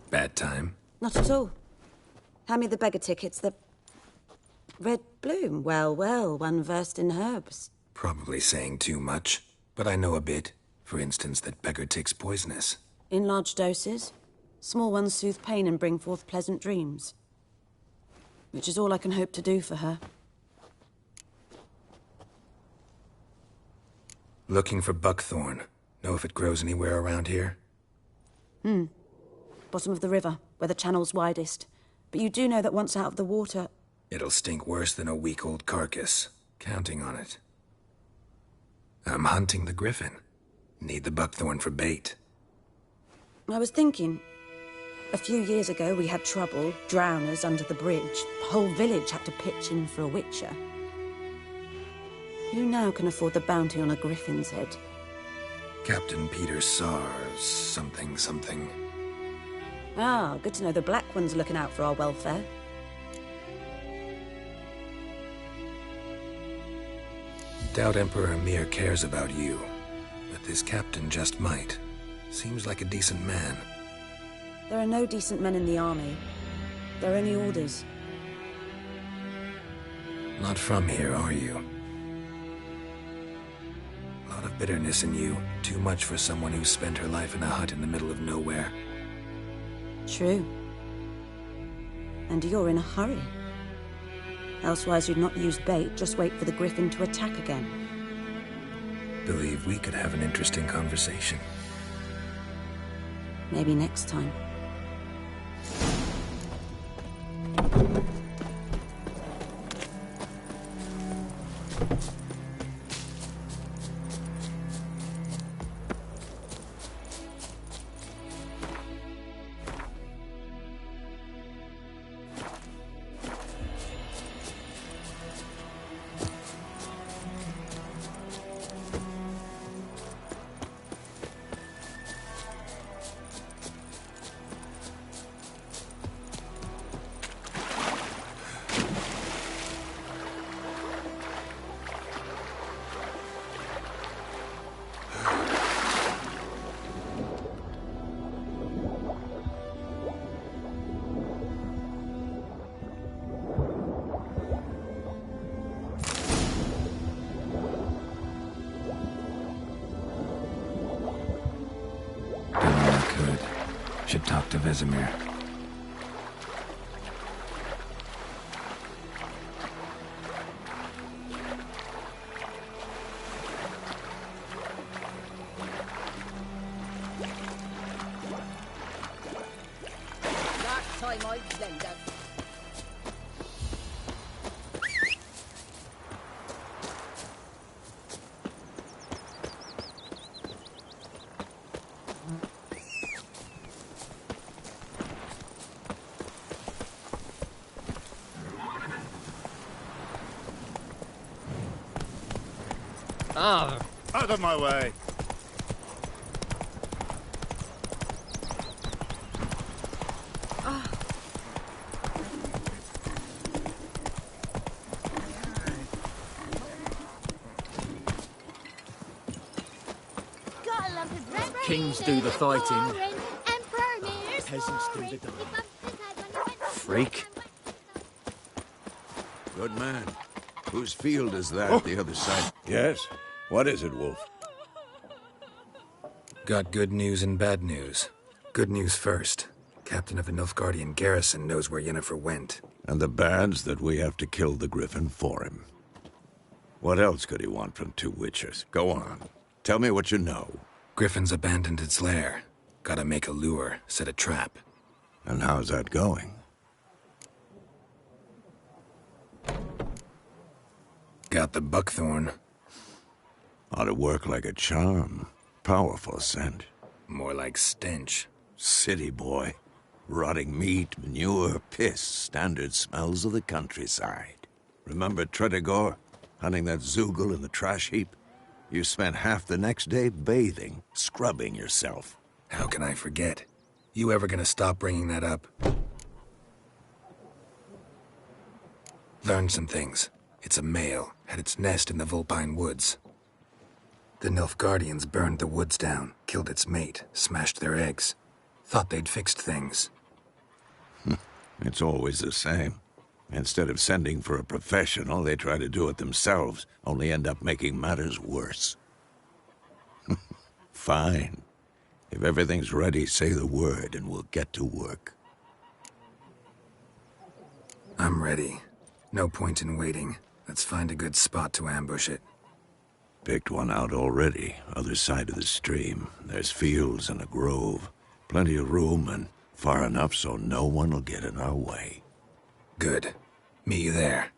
[SPEAKER 1] Bad time?
[SPEAKER 16] Not at all. Hand me the beggar tickets. The red bloom. Well, well, one versed in herbs.
[SPEAKER 1] Probably saying too much, but I know a bit. For instance, that beggar tick's poisonous.
[SPEAKER 16] In large doses. Small ones soothe pain and bring forth pleasant dreams. Which is all I can hope to do for her.
[SPEAKER 1] Looking for buckthorn. Know if it grows anywhere around here?
[SPEAKER 16] Bottom of the river, where the channel's widest. But you do know that once out of the water...
[SPEAKER 1] It'll stink worse than a week-old carcass. Counting on it. I'm hunting the griffin. Need the buckthorn for bait.
[SPEAKER 16] I was thinking... A few years ago, we had trouble, drowners under the bridge. The whole village had to pitch in for a witcher. Who now can afford the bounty on a griffin's head?
[SPEAKER 1] Captain Peter Sars, something.
[SPEAKER 16] Ah, good to know the Black One's looking out for our welfare.
[SPEAKER 1] Doubt Emperor Emir cares about you, but this captain just might. Seems like a decent man.
[SPEAKER 16] There are no decent men in the army. There are only orders.
[SPEAKER 1] Not from here, are you? Lot of bitterness in you. Too much for someone who spent her life in a hut in the middle of nowhere.
[SPEAKER 16] True. And you're in a hurry. Elsewise you'd not use bait, just wait for the griffin to attack again.
[SPEAKER 1] Believe we could have an interesting conversation.
[SPEAKER 16] Maybe next time. Should talk to Vesemir.
[SPEAKER 8] Last time I blender.
[SPEAKER 11] Out of my way!
[SPEAKER 10] Kings do the fighting. Peasants do the dying.
[SPEAKER 9] Freak.
[SPEAKER 3] Good man. Whose field is that, the other side? Yes? What is it, Wolf?
[SPEAKER 1] Got good news and bad news. Good news first. Captain of a Nilfgaardian garrison knows where Yennefer went.
[SPEAKER 3] And the bad's that we have to kill the griffin for him. What else could he want from two witches? Go on. Tell me what you know.
[SPEAKER 1] Griffin's abandoned its lair. Gotta make a lure, set a trap.
[SPEAKER 3] And how's that going?
[SPEAKER 1] Got the buckthorn.
[SPEAKER 3] Ought to work like a charm. Powerful scent.
[SPEAKER 1] More like stench.
[SPEAKER 3] City boy. Rotting meat, manure, piss. Standard smells of the countryside. Remember Tredegor? Hunting that Zoogle in the trash heap? You spent half the next day bathing, scrubbing yourself.
[SPEAKER 1] How can I forget? You ever gonna stop bringing that up? Learned some things. It's a male, had its nest in the Vulpine Woods. The Nilfgaardians burned the woods down, killed its mate, smashed their eggs. Thought they'd fixed things.
[SPEAKER 3] It's always the same. Instead of sending for a professional, they try to do it themselves, only end up making matters worse. Fine. If everything's ready, say the word and we'll get to work.
[SPEAKER 1] I'm ready. No point in waiting. Let's find a good spot to ambush it.
[SPEAKER 3] Picked one out already, other side of the stream. There's fields and a grove. Plenty of room and far enough so no one will get in our way.
[SPEAKER 1] Good. Meet you there.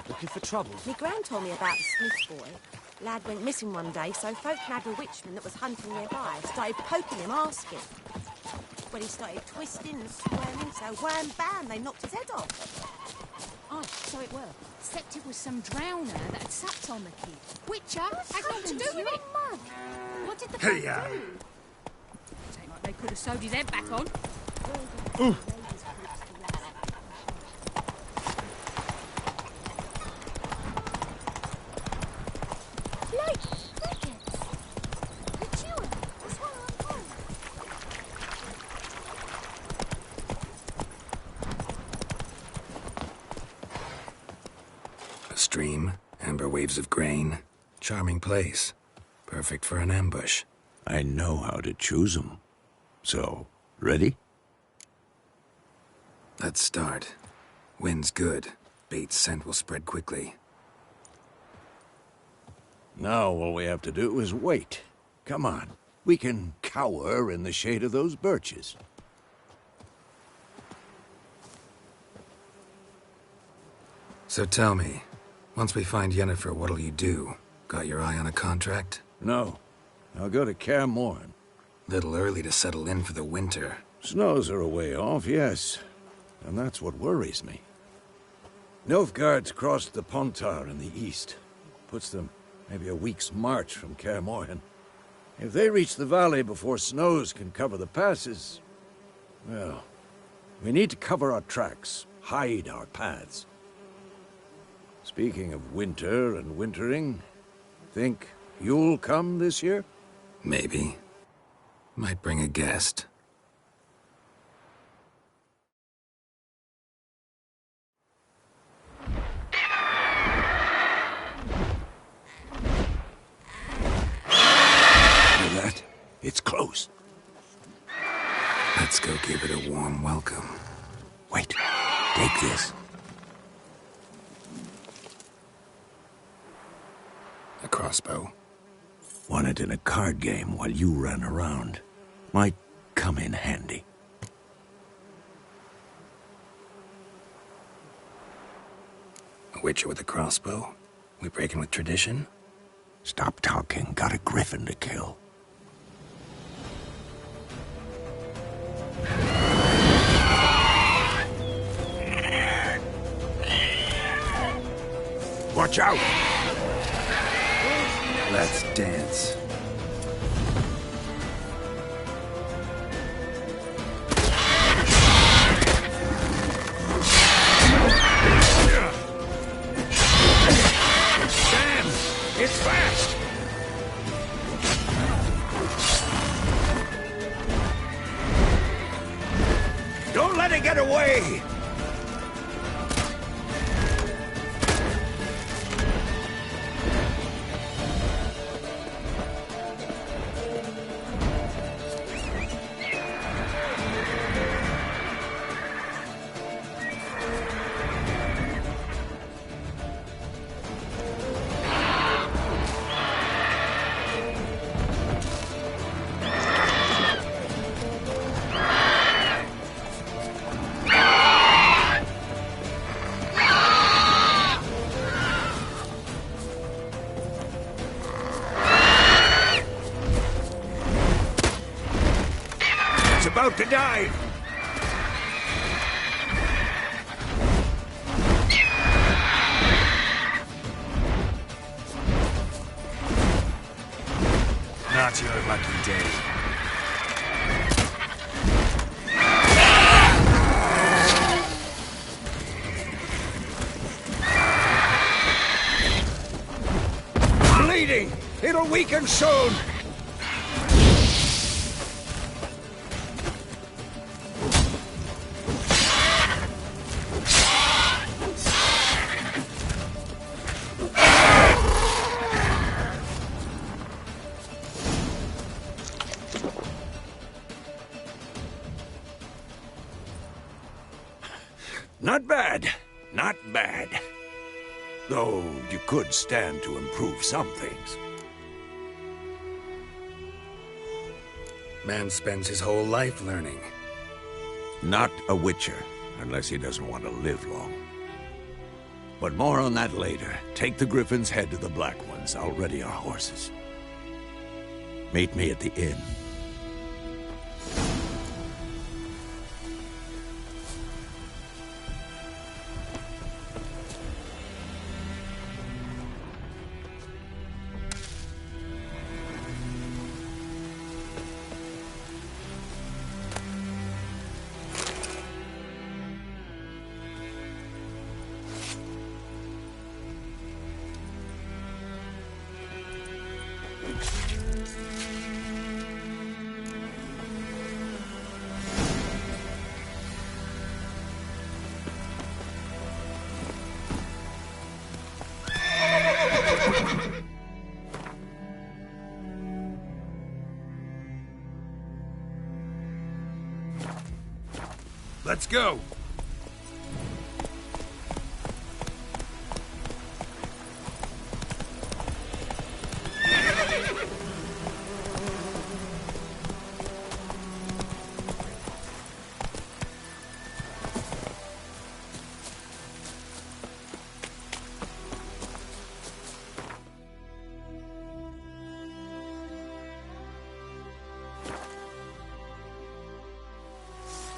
[SPEAKER 9] Looking for trouble?
[SPEAKER 16] Me gran told me about the Smith boy. Lad went missing one day, so folk nabbed a witchman that was hunting nearby. Started poking him, asking. When he started twisting and squirming, so wham bam, they knocked his head off.
[SPEAKER 17] Oh, so it were. Except it was some drowner that had sucked on the kid. Witcher? Had nothing to do with it. Mug. What did the folk do? Ain't like they could have sewed his head back on.
[SPEAKER 1] Stream, amber waves of grain. Charming place. Perfect for an ambush.
[SPEAKER 3] I know how to choose them. So, ready?
[SPEAKER 1] Let's start. Wind's good. Bait's scent will spread quickly.
[SPEAKER 3] Now all we have to do is wait. Come on. We can cower in the shade of those birches.
[SPEAKER 1] So tell me, once we find Yennefer, what'll you do? Got your eye on a contract?
[SPEAKER 3] No. I'll go to Kaer Morhen.
[SPEAKER 1] Little early to settle in for the winter.
[SPEAKER 3] Snows are a way off, yes. And that's what worries me. Nilfgaard's crossed the Pontar in the east. Puts them maybe a week's march from Kaer Morhen. If they reach the valley before snows can cover the passes, well, we need to cover our tracks, hide our paths. Speaking of winter and wintering, think you'll come this year?
[SPEAKER 1] Maybe. Might bring a guest.
[SPEAKER 3] Hear that? It's close.
[SPEAKER 1] Let's go give it a warm welcome.
[SPEAKER 3] Wait, take this.
[SPEAKER 1] A crossbow.
[SPEAKER 3] Won it in a card game while you ran around. Might come in handy.
[SPEAKER 1] A witcher with a crossbow? We breaking with tradition?
[SPEAKER 3] Stop talking. Got a griffin to kill. Watch out!
[SPEAKER 1] Let's dance.
[SPEAKER 3] Damn! It's fast! Don't let it get away! to dive!
[SPEAKER 1] Not your lucky day.
[SPEAKER 3] Bleeding! It'll weaken soon!
[SPEAKER 11] Not bad. Not bad. Though you could stand to improve some things.
[SPEAKER 1] Man spends his whole life learning.
[SPEAKER 11] Not a witcher, unless he doesn't want to live long. But more on that later. Take the Griffin's head to the Black Ones. I'll ready our horses. Meet me at the inn.
[SPEAKER 3] Let's go!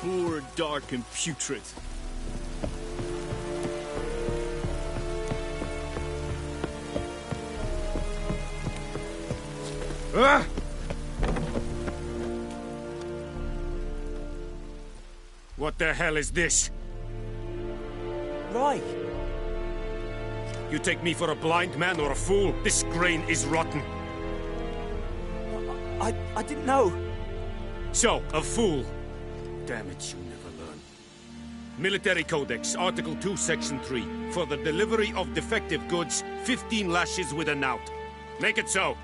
[SPEAKER 14] Poor, dark, and putrid.
[SPEAKER 3] Ah!
[SPEAKER 14] What the hell is this?
[SPEAKER 9] Right.
[SPEAKER 14] You take me for a blind man or a fool? This grain is rotten.
[SPEAKER 9] I didn't know.
[SPEAKER 14] So, a fool. Damn it, you never learn. Military Codex, Article 2, Section 3. For the delivery of defective goods, 15 lashes with a knout. Make it so.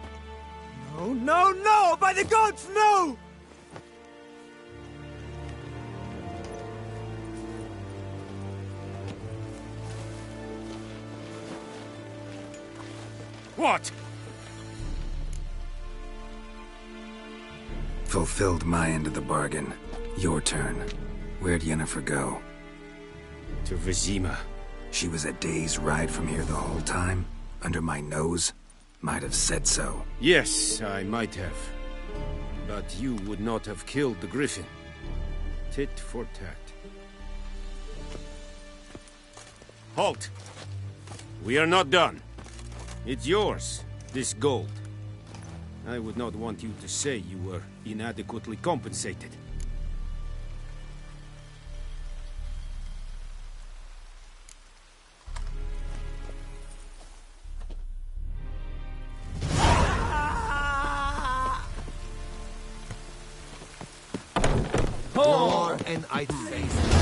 [SPEAKER 9] No, no, no! By the gods, no!
[SPEAKER 14] What?
[SPEAKER 1] Fulfilled my end of the bargain. Your turn. Where'd Yennefer go?
[SPEAKER 14] To Vizima.
[SPEAKER 1] She was a day's ride from here the whole time? Under my nose? Might have said so.
[SPEAKER 14] Yes, I might have. But you would not have killed the Griffin. Tit for tat. Halt! We are not done. It's yours, this gold. I would not want you to say you were inadequately compensated.
[SPEAKER 13] More and I'd face.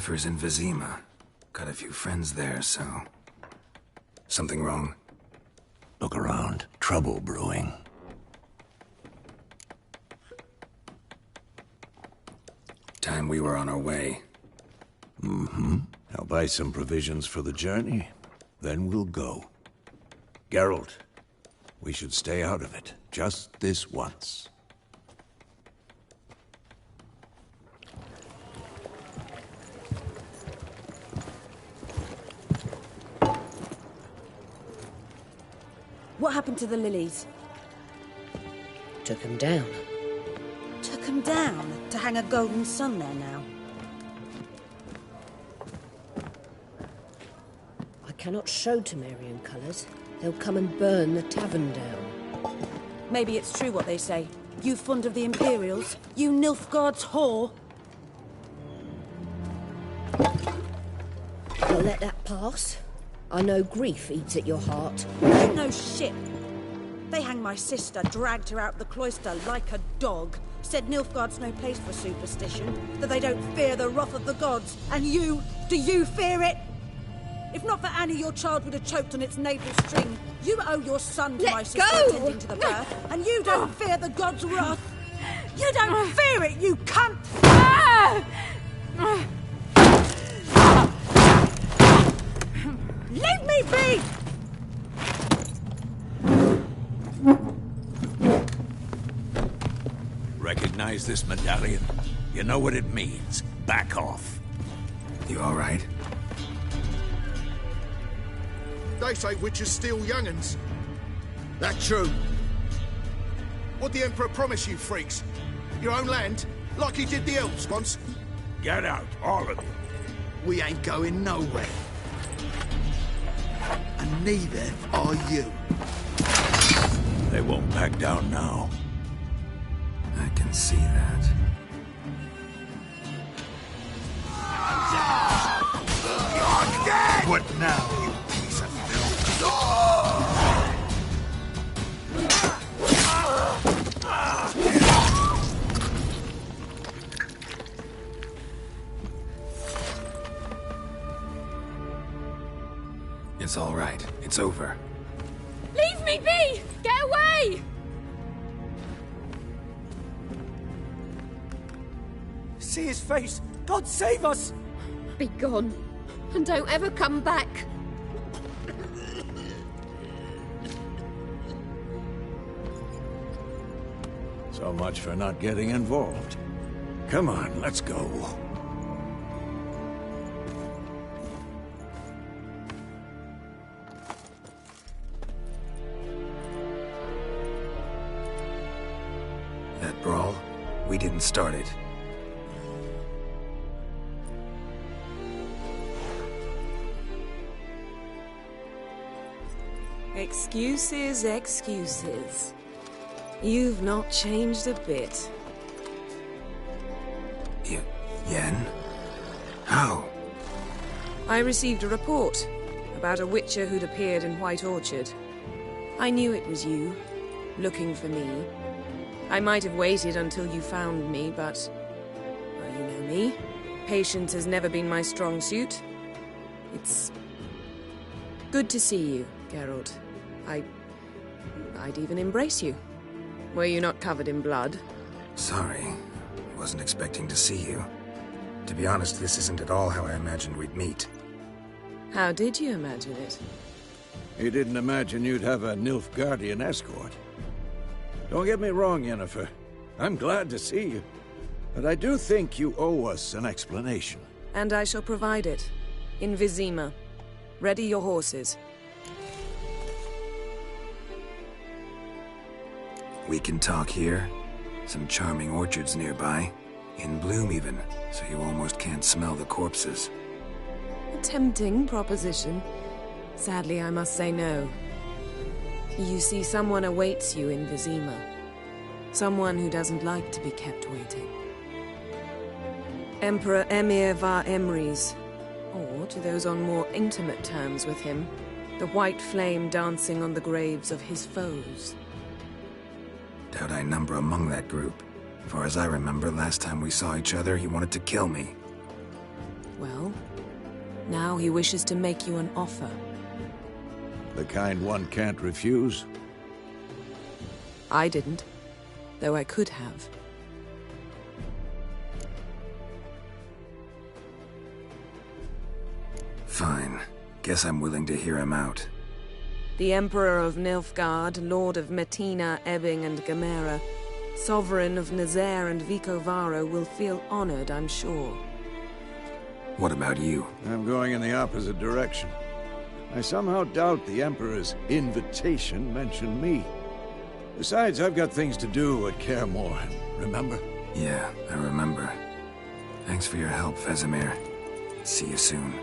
[SPEAKER 1] Yennefer's in Vizima. Got a few friends there, so... Something wrong?
[SPEAKER 11] Look around. Trouble brewing.
[SPEAKER 1] Time we were on our way.
[SPEAKER 11] Mm-hmm. I'll buy some provisions for the journey. Then we'll go. Geralt, we should stay out of it. Just this once.
[SPEAKER 16] What happened to the lilies?
[SPEAKER 8] Took him down.
[SPEAKER 16] Took 'em down to hang a golden sun there now.
[SPEAKER 8] I cannot show Temerian colours. They'll come and burn the tavern down.
[SPEAKER 16] Maybe it's true what they say. You fond of the Imperials? You Nilfgaard's whore?
[SPEAKER 8] I'll let that pass. I know grief eats at your heart.
[SPEAKER 16] Ain't no shit. They hanged my sister, dragged her out the cloister like a dog. Said Nilfgaard's no place for superstition, that they don't fear the wrath of the gods. And you, do you fear it? If not for Annie, your child would have choked on its navel string. You owe your son to my sister attending to the birth, and you don't fear the gods' wrath. You don't fear it, you cunt! Leave me be!
[SPEAKER 11] Recognize this medallion? You know what it means. Back off.
[SPEAKER 1] You all right?
[SPEAKER 18] They say witches steal young'uns. That true? What the Emperor promise you, freaks? Your own land? Like he did the elves once?
[SPEAKER 11] Get out, all of you.
[SPEAKER 18] We ain't going nowhere. And neither are you.
[SPEAKER 11] They won't back down now.
[SPEAKER 1] I can see that.
[SPEAKER 18] You're dead! What now, you piece of filth?
[SPEAKER 1] It's all right. It's over.
[SPEAKER 17] Leave me be! Get away!
[SPEAKER 9] See his face! God save us!
[SPEAKER 17] Be gone, and don't ever come back.
[SPEAKER 11] So much for not getting involved. Come on, let's go.
[SPEAKER 1] That brawl, we didn't start it.
[SPEAKER 2] Excuses, excuses. You've not changed a bit.
[SPEAKER 1] Yen? How?
[SPEAKER 2] I received a report about a witcher who'd appeared in White Orchard. I knew it was you, looking for me. I might have waited until you found me, but... well, you know me. Patience has never been my strong suit. It's... good to see you, Geralt. I'd even embrace you. Were you not covered in blood?
[SPEAKER 1] Sorry. Wasn't expecting to see you. To be honest, this isn't at all how I imagined we'd meet.
[SPEAKER 2] How did you imagine it?
[SPEAKER 3] You didn't imagine you'd have a Nilfgaardian escort. Don't get me wrong, Yennefer. I'm glad to see you. But I do think you owe us an explanation.
[SPEAKER 2] And I shall provide it. In Vizima. Ready your horses.
[SPEAKER 1] We can talk here. Some charming orchards nearby. In bloom even, so you almost can't smell the corpses.
[SPEAKER 2] A tempting proposition. Sadly, I must say no. You see, someone awaits you in Vizima. Someone who doesn't like to be kept waiting. Emperor Emir var Emrys. Or, to those on more intimate terms with him, the white flame dancing on the graves of his foes.
[SPEAKER 1] Doubt I number among that group. Far as I remember, last time we saw each other, he wanted to kill me.
[SPEAKER 2] Well, now he wishes to make you an offer.
[SPEAKER 3] The kind one can't refuse?
[SPEAKER 2] I didn't, though I could have.
[SPEAKER 1] Fine. Guess I'm willing to hear him out.
[SPEAKER 2] The Emperor of Nilfgaard, Lord of Metina, Ebbing and Gamera, Sovereign of Nazaire and Vicovaro will feel honored, I'm sure.
[SPEAKER 1] What about you?
[SPEAKER 3] I'm going in the opposite direction. I somehow doubt the Emperor's invitation mentioned me. Besides, I've got things to do at Caremore, remember?
[SPEAKER 1] Yeah, I remember. Thanks for your help, Vesemir. See you soon.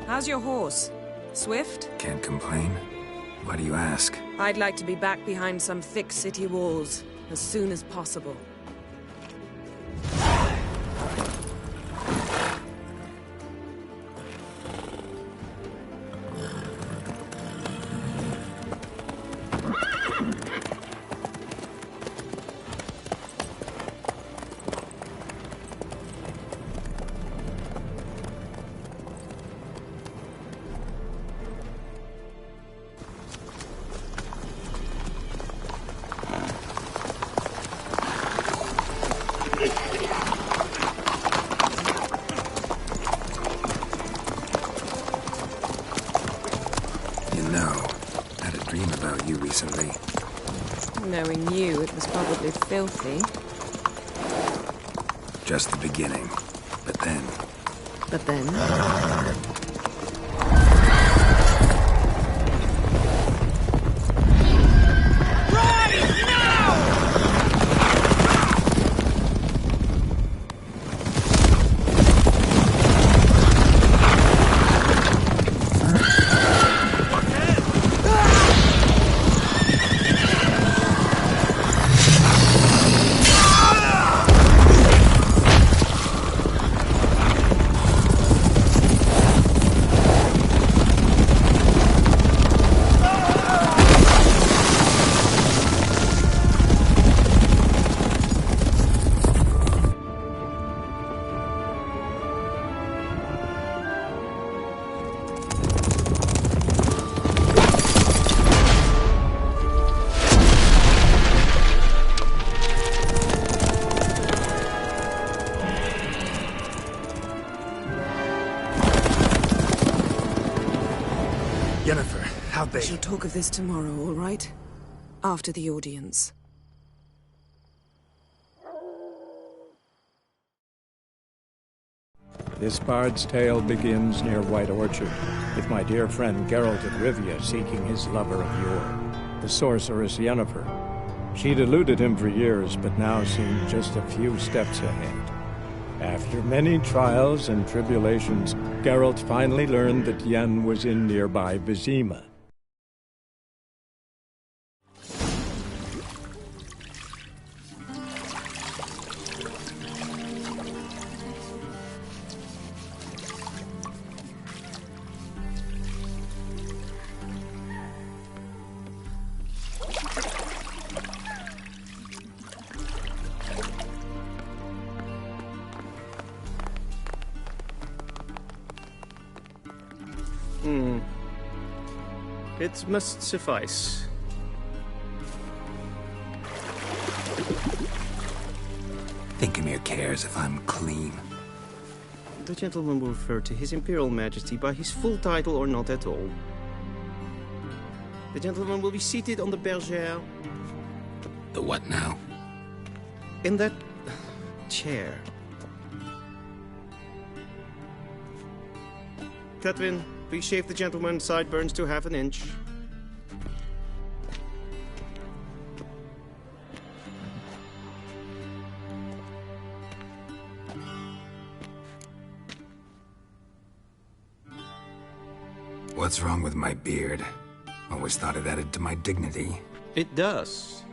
[SPEAKER 2] How's your horse? Swift?
[SPEAKER 1] Can't complain. Why do you ask?
[SPEAKER 2] I'd like to be back behind some thick city walls as soon as possible.
[SPEAKER 1] Recently.
[SPEAKER 2] Knowing you, it was probably filthy.
[SPEAKER 1] Just the beginning. But then...
[SPEAKER 2] But then? We shall talk of this tomorrow, all right? After the audience.
[SPEAKER 19] This bard's tale begins near White Orchard, with my dear friend Geralt of Rivia seeking his lover of yore, the sorceress Yennefer. She'd eluded him for years, but now seemed just a few steps ahead. After many trials and tribulations, Geralt finally learned that Yen was in nearby Vizima.
[SPEAKER 20] It must suffice.
[SPEAKER 1] Thinkemere cares if I'm clean.
[SPEAKER 20] The gentleman will refer to His Imperial Majesty by his full title or not at all. The gentleman will be seated on the bergère.
[SPEAKER 1] The what now?
[SPEAKER 20] In that chair. Catwin, please shave the gentleman's sideburns to half an inch.
[SPEAKER 1] What's wrong with my beard? Always thought it added to my dignity.
[SPEAKER 20] It does.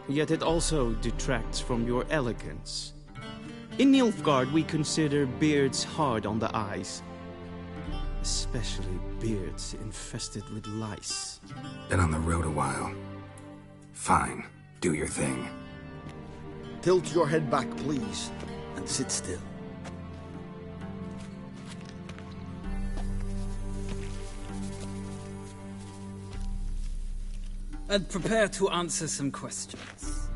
[SPEAKER 20] Yet it also detracts from your elegance. In Nilfgaard, we consider beards hard on the eyes. Especially beards infested with lice.
[SPEAKER 1] Been on the road a while. Fine. Do your thing.
[SPEAKER 7] Tilt your head back, please, and sit still.
[SPEAKER 5] and prepare to answer some questions.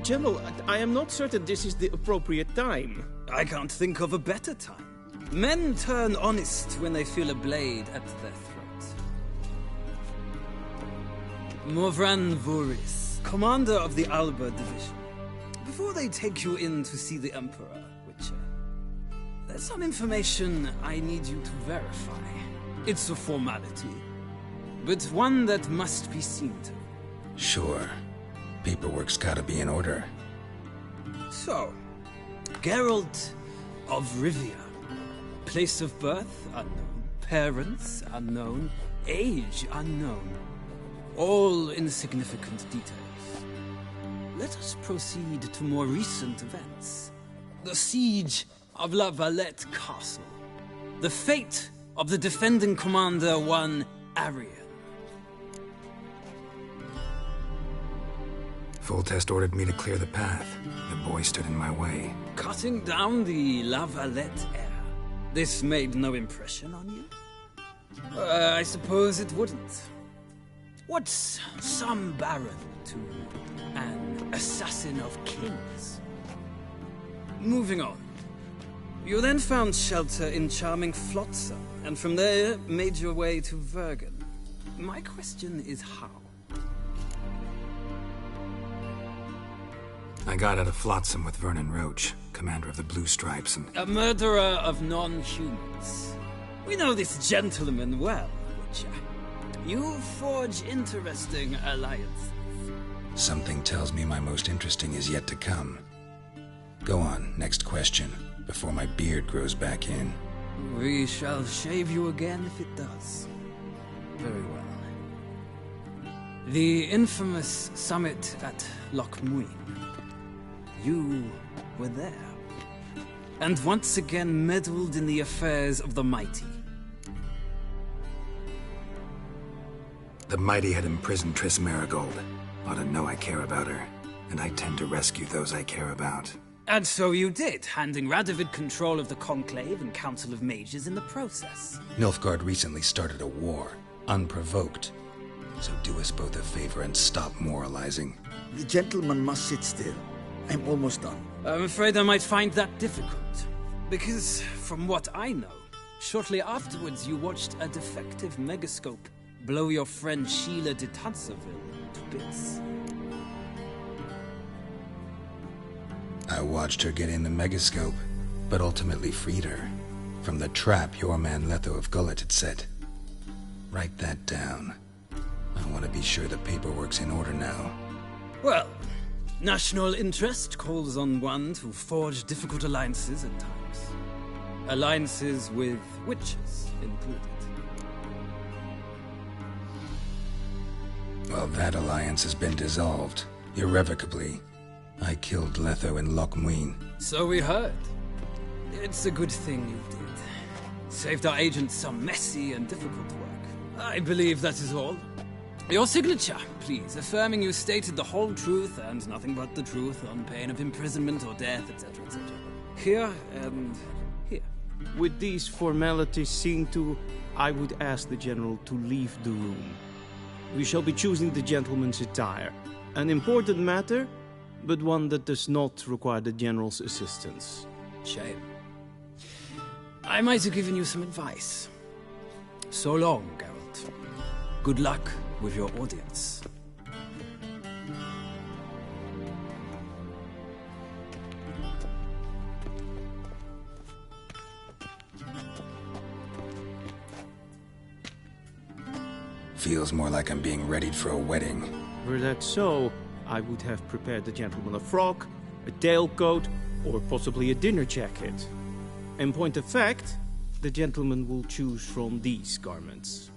[SPEAKER 20] General, I am not certain this is the appropriate time.
[SPEAKER 5] I can't think of a better time. Men turn honest when they feel a blade at their throat. Morvran Voris, commander of the Alba Division. Before they take you in to see the Emperor, Witcher, there's some information I need you to verify. It's a formality, but one that must be seen to.
[SPEAKER 1] Sure. Paperwork's gotta be in order.
[SPEAKER 5] So, Geralt of Rivia. Place of birth unknown. Parents unknown. Age unknown. All insignificant details. Let us proceed to more recent events. The siege of La Valette Castle. The fate of the defending commander, one Arian.
[SPEAKER 1] Full Test ordered me to clear the path. The boy stood in my way.
[SPEAKER 5] Cutting down the La Valette heir. This made no impression on you? I suppose it wouldn't. What's some baron to an assassin of kings? Moving on. You then found shelter in charming Flotsam, and from there made your way to Vergen. My question is how?
[SPEAKER 1] I got out of Flotsam with Vernon Roach, commander of the Blue Stripes, and...
[SPEAKER 5] A murderer of non-humans. We know this gentleman well, Witcher. You forge interesting alliances.
[SPEAKER 1] Something tells me my most interesting is yet to come. Go on, next question, before my beard grows back in.
[SPEAKER 5] We shall shave you again if it does. Very well. The infamous summit at Loch Muin. You were there. And once again meddled in the affairs of the mighty.
[SPEAKER 1] The mighty had imprisoned Triss Marigold. Ought to know I care about her, and I tend to rescue those I care about.
[SPEAKER 5] And so you did, handing Radovid control of the Conclave and Council of Mages in the process.
[SPEAKER 1] Nilfgaard recently started a war, unprovoked. So do us both a favor and stop moralizing.
[SPEAKER 7] The gentleman must sit still. I'm almost done.
[SPEAKER 5] I'm afraid I might find that difficult. Because, from what I know, shortly afterwards you watched a defective megascope blow your friend Sheila de Tanserville to bits.
[SPEAKER 1] I watched her get in the megascope, but ultimately freed her. From the trap your man Letho of Gullet had set. Write that down. I want to be sure the paperwork's in order now.
[SPEAKER 5] Well, national interest calls on one to forge difficult alliances at times. Alliances with witches included.
[SPEAKER 1] Well, that alliance has been dissolved, irrevocably. I killed Letho in Loch Muin.
[SPEAKER 5] So we heard. It's a good thing you did. Saved our agents some messy and difficult work. I believe that is all. Your signature, please, affirming you stated the whole truth and nothing but the truth on pain of imprisonment or death, etc., etc. Here and here.
[SPEAKER 20] With these formalities seen to, I would ask the General to leave the room. We shall be choosing the gentleman's attire. An important matter, but one that does not require the General's assistance.
[SPEAKER 5] Shame. I might have given you some advice. So long, Geralt. Good luck with your audience.
[SPEAKER 1] Feels more like I'm being readied for a wedding.
[SPEAKER 20] Were that so, I would have prepared the gentleman a frock, a tailcoat, or possibly a dinner jacket. In point of fact, the gentleman will choose from these garments.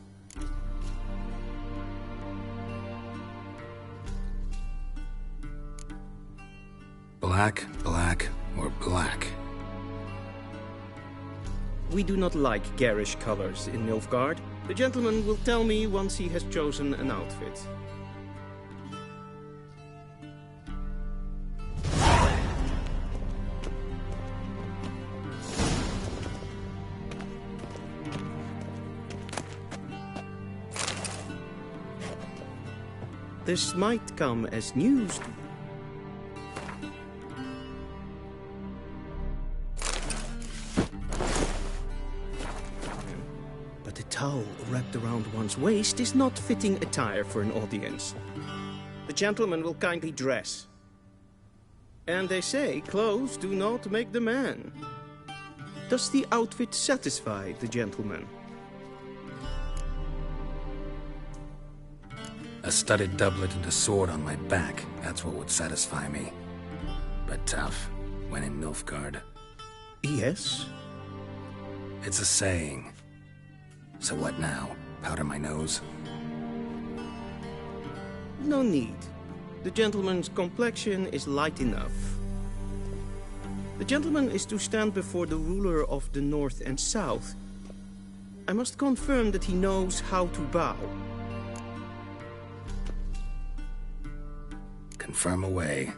[SPEAKER 1] Black, black, or black?
[SPEAKER 20] We do not like garish colors in Nilfgaard. The gentleman will tell me once he has chosen an outfit. This might come as news to you. But a towel wrapped around one's waist is not fitting attire for an audience. The gentleman will kindly dress. And they say clothes do not make the man. Does the outfit satisfy the gentleman?
[SPEAKER 1] A studded doublet and a sword on my back, that's what would satisfy me. But tough, when in Nilfgaard.
[SPEAKER 20] Yes?
[SPEAKER 1] It's a saying. So what now? Powder my nose?
[SPEAKER 20] No need. The gentleman's complexion is light enough. The gentleman is to stand before the ruler of the North and South. I must confirm that he knows how to bow.
[SPEAKER 1] Confirm away.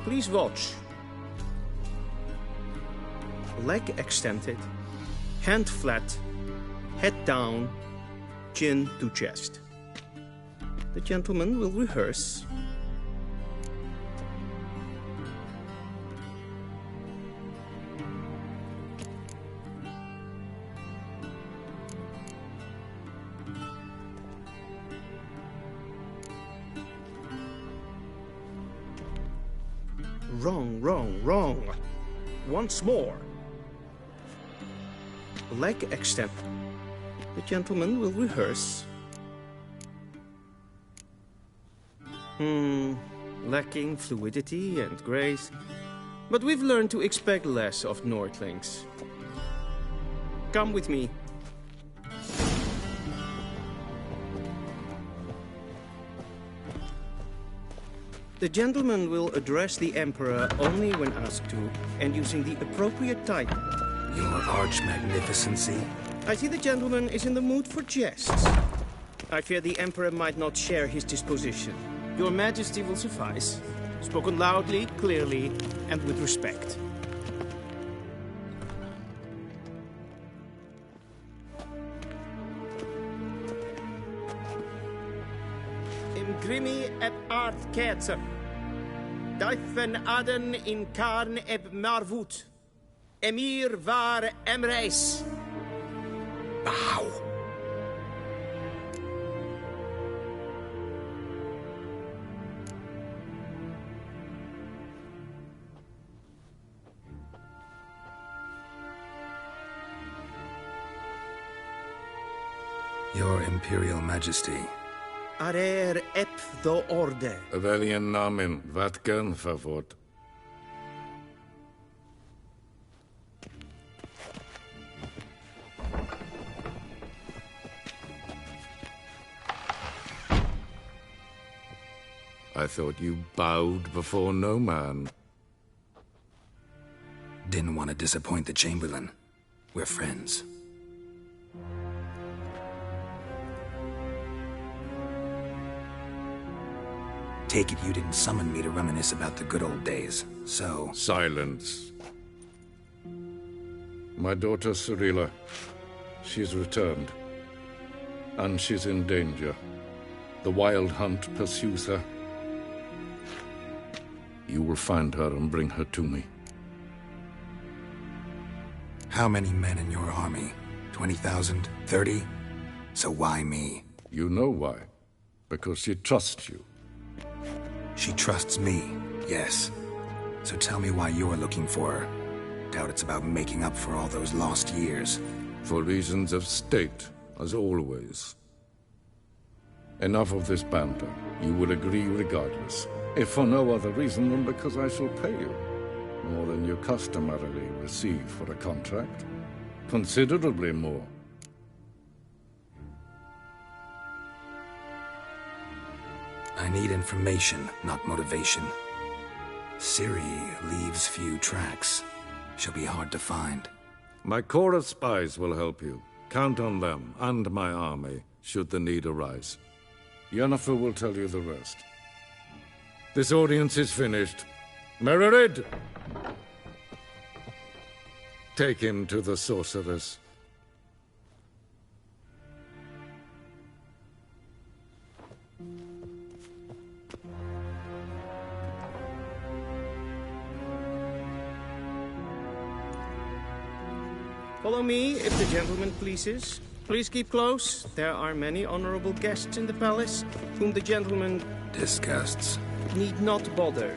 [SPEAKER 20] Please watch. Leg extended, hand flat, head down, chin to chest. The gentleman will rehearse. Wrong, wrong, wrong. Once more. Leg extend. The gentleman will rehearse. Lacking fluidity and grace. But we've learned to expect less of Nordlings. Come with me. The gentleman will address the Emperor only when asked to, and using the appropriate title.
[SPEAKER 1] Your Arch-Magnificency?
[SPEAKER 20] I see the gentleman is in the mood for jests. I fear the Emperor might not share his disposition. Your Majesty will suffice. Spoken loudly, clearly, and with respect. Grimi eb art ketzer. Dijfen aden in karn eb marvoet. Emir var emreis.
[SPEAKER 1] Bow. Your Imperial Majesty.
[SPEAKER 20] Arer ep do orde.
[SPEAKER 3] Weljen namen, vatken favort. I thought you bowed before no man.
[SPEAKER 1] Didn't want to disappoint the Chamberlain. We're friends. Take it you didn't summon me to reminisce about the good old days, so...
[SPEAKER 3] Silence. My daughter Cyrilla, she's returned. And she's in danger. The Wild Hunt pursues her. You will find her and bring her to me.
[SPEAKER 1] How many men in your army? 20,000? 30? So why me?
[SPEAKER 3] You know why. Because she trusts you.
[SPEAKER 1] She trusts me, yes. So tell me why you're looking for her. Doubt it's about making up for all those lost years.
[SPEAKER 3] For reasons of state, as always. Enough of this banter. You will agree regardless. If for no other reason than because I shall pay you. More than you customarily receive for a contract. Considerably more.
[SPEAKER 1] I need information, not motivation. Ciri leaves few tracks. She'll be hard to find.
[SPEAKER 3] My corps of spies will help you. Count on them, and my army, should the need arise. Yennefer will tell you the rest. This audience is finished. Mererid! Take him to the sorceress.
[SPEAKER 20] Follow me, if the gentleman pleases. Please keep close. There are many honorable guests in the palace, whom the gentleman...
[SPEAKER 1] disgusts.
[SPEAKER 20] ...need not bother.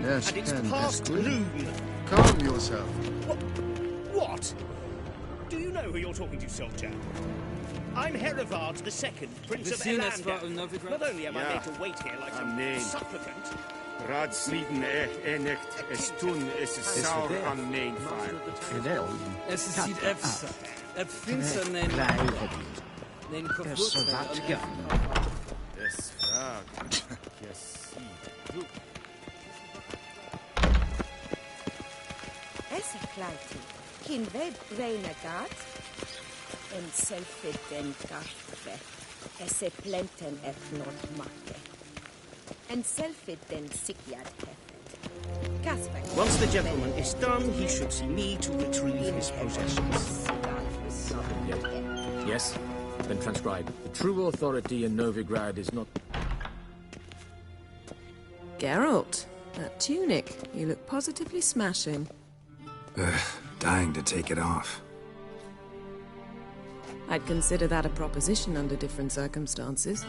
[SPEAKER 21] Yes,
[SPEAKER 18] and it's
[SPEAKER 21] Ken,
[SPEAKER 18] past
[SPEAKER 21] yes,
[SPEAKER 18] noon.
[SPEAKER 21] Calm yourself.
[SPEAKER 18] What? Do you know who you're talking to, soldier? I'm Herivard II, Prince of Elanda. Not only am I made to wait here like some supplicant...
[SPEAKER 14] Radsniden echt estun is saur aan mijn vaart.
[SPEAKER 5] Es ist die Efsa. Finster nein. Nein kaputt.
[SPEAKER 14] Es fragt. Yes.
[SPEAKER 16] Essa Klauti, kin ved breina gat, en selfie den gaffe, esse plenten not makke. And selfie then sikyad hefet.
[SPEAKER 20] Once the gentleman is done, he should see me to retrieve his possessions.
[SPEAKER 10] Yes? Then transcribe. The true authority in Novigrad is not...
[SPEAKER 2] Geralt, that tunic. You look positively smashing.
[SPEAKER 1] Dying to take it off.
[SPEAKER 2] I'd consider that a proposition under different circumstances.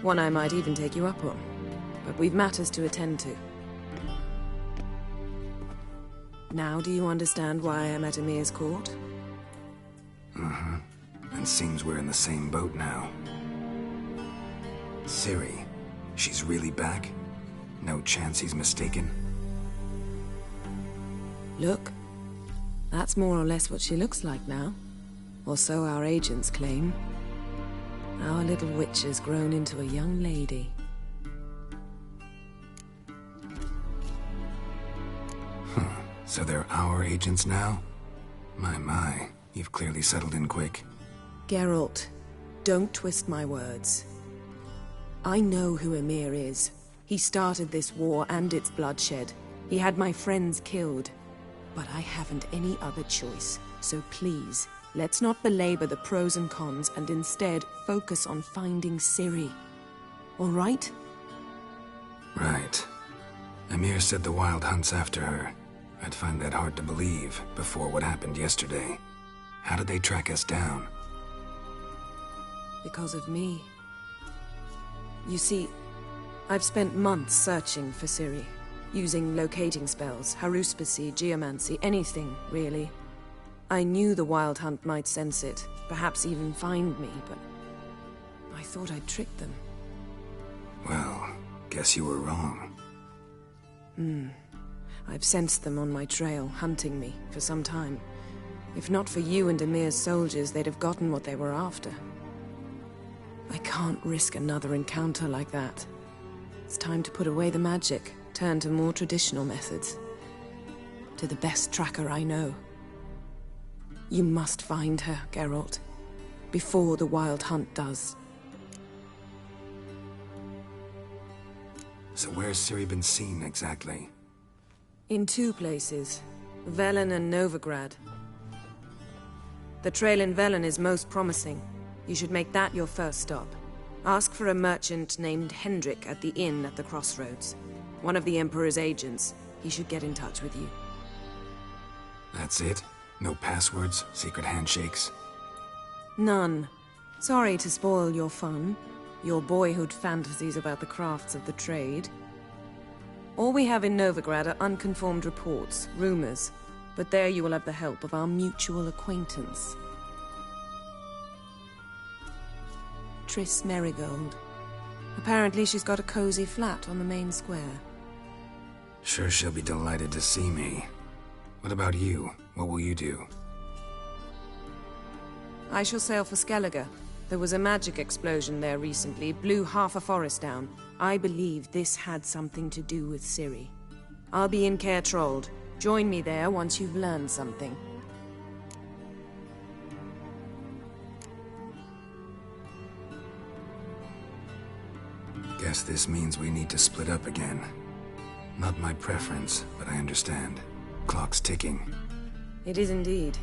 [SPEAKER 2] One I might even take you up on. But we've matters to attend to. Now do you understand why I'm at Emir's court?
[SPEAKER 1] Mm-hmm. And seems we're in the same boat now. Ciri, she's really back? No chance he's mistaken?
[SPEAKER 2] Look. That's more or less what she looks like now. Or so our agents claim. Our little witch has grown into a young lady.
[SPEAKER 1] So they're our agents now? My, you've clearly settled in quick.
[SPEAKER 2] Geralt, don't twist my words. I know who Emir is. He started this war and its bloodshed. He had my friends killed. But I haven't any other choice. So please, let's not belabor the pros and cons and instead focus on finding Ciri. All right?
[SPEAKER 1] Right. Emir said the Wild Hunt's after her. I'd find that hard to believe before what happened yesterday. How did they track us down?
[SPEAKER 2] Because of me. You see, I've spent months searching for Ciri, using locating spells, haruspicy, geomancy, anything, really. I knew the Wild Hunt might sense it, perhaps even find me, but I thought I'd tricked them.
[SPEAKER 1] Well, guess you were wrong.
[SPEAKER 2] I've sensed them on my trail, hunting me, for some time. If not for you and Emir's soldiers, they'd have gotten what they were after. I can't risk another encounter like that. It's time to put away the magic, turn to more traditional methods. To the best tracker I know. You must find her, Geralt. Before the Wild Hunt does.
[SPEAKER 1] So where's Ciri been seen, exactly?
[SPEAKER 2] In two places. Velen and Novigrad. The trail in Velen is most promising. You should make that your first stop. Ask for a merchant named Hendrik at the inn at the crossroads. One of the Emperor's agents. He should get in touch with you.
[SPEAKER 1] That's it? No passwords, secret handshakes?
[SPEAKER 2] None. Sorry to spoil your fun. Your boyhood fantasies about the crafts of the trade. All we have in Novigrad are unconfirmed reports, rumors. But there you will have the help of our mutual acquaintance. Triss Merigold. Apparently she's got a cozy flat on the main square.
[SPEAKER 1] Sure she'll be delighted to see me. What about you? What will you do?
[SPEAKER 2] I shall sail for Skellige. There was a magic explosion there recently, blew half a forest down. I believe this had something to do with Ciri. I'll be in Caer Trold. Join me there once you've learned something.
[SPEAKER 1] Guess this means we need to split up again. Not my preference, but I understand. Clock's ticking.
[SPEAKER 2] It is indeed.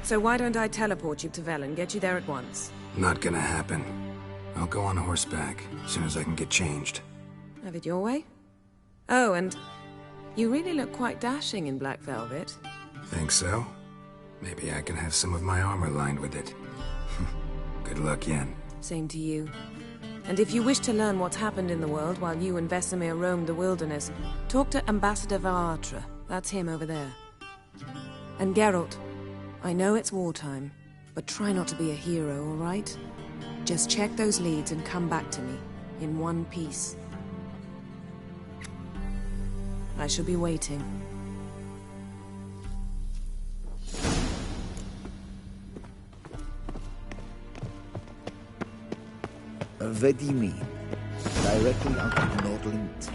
[SPEAKER 2] So why don't I teleport you to Velen, get you there at once?
[SPEAKER 1] Not gonna happen. I'll go on horseback, as soon as I can get changed.
[SPEAKER 2] Have it your way? Oh, and you really look quite dashing in black velvet.
[SPEAKER 1] Think so? Maybe I can have some of my armor lined with it. Good luck, Yen.
[SPEAKER 2] Same to you. And if you wish to learn what's happened in the world while you and Vesemir roamed the wilderness, talk to Ambassador Varatra. That's him over there. And Geralt, I know it's wartime, but try not to be a hero, all right? Just check those leads and come back to me, in one piece. I shall be waiting.
[SPEAKER 6] What do you mean? Directly out of Nordland?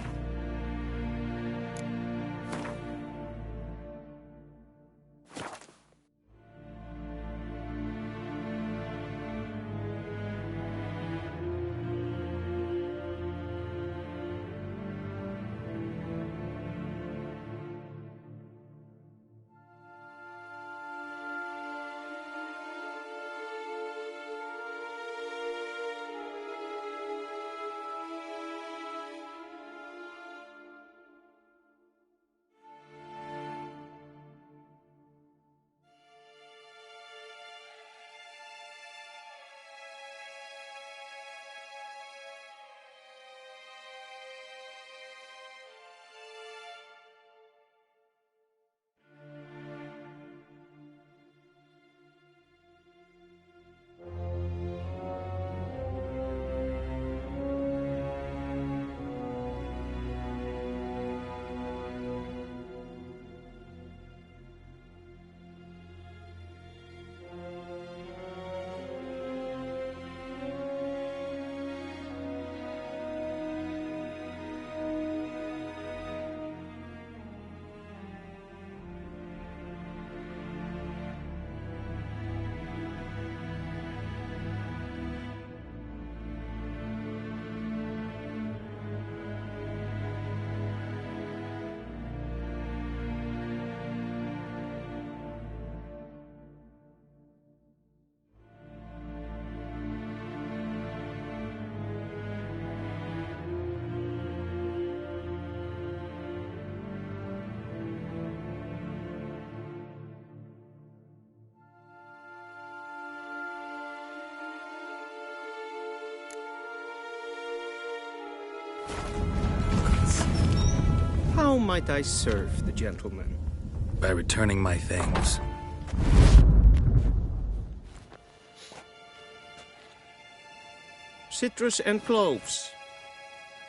[SPEAKER 20] How might I serve the gentleman?
[SPEAKER 1] By returning my things.
[SPEAKER 20] Citrus and cloves.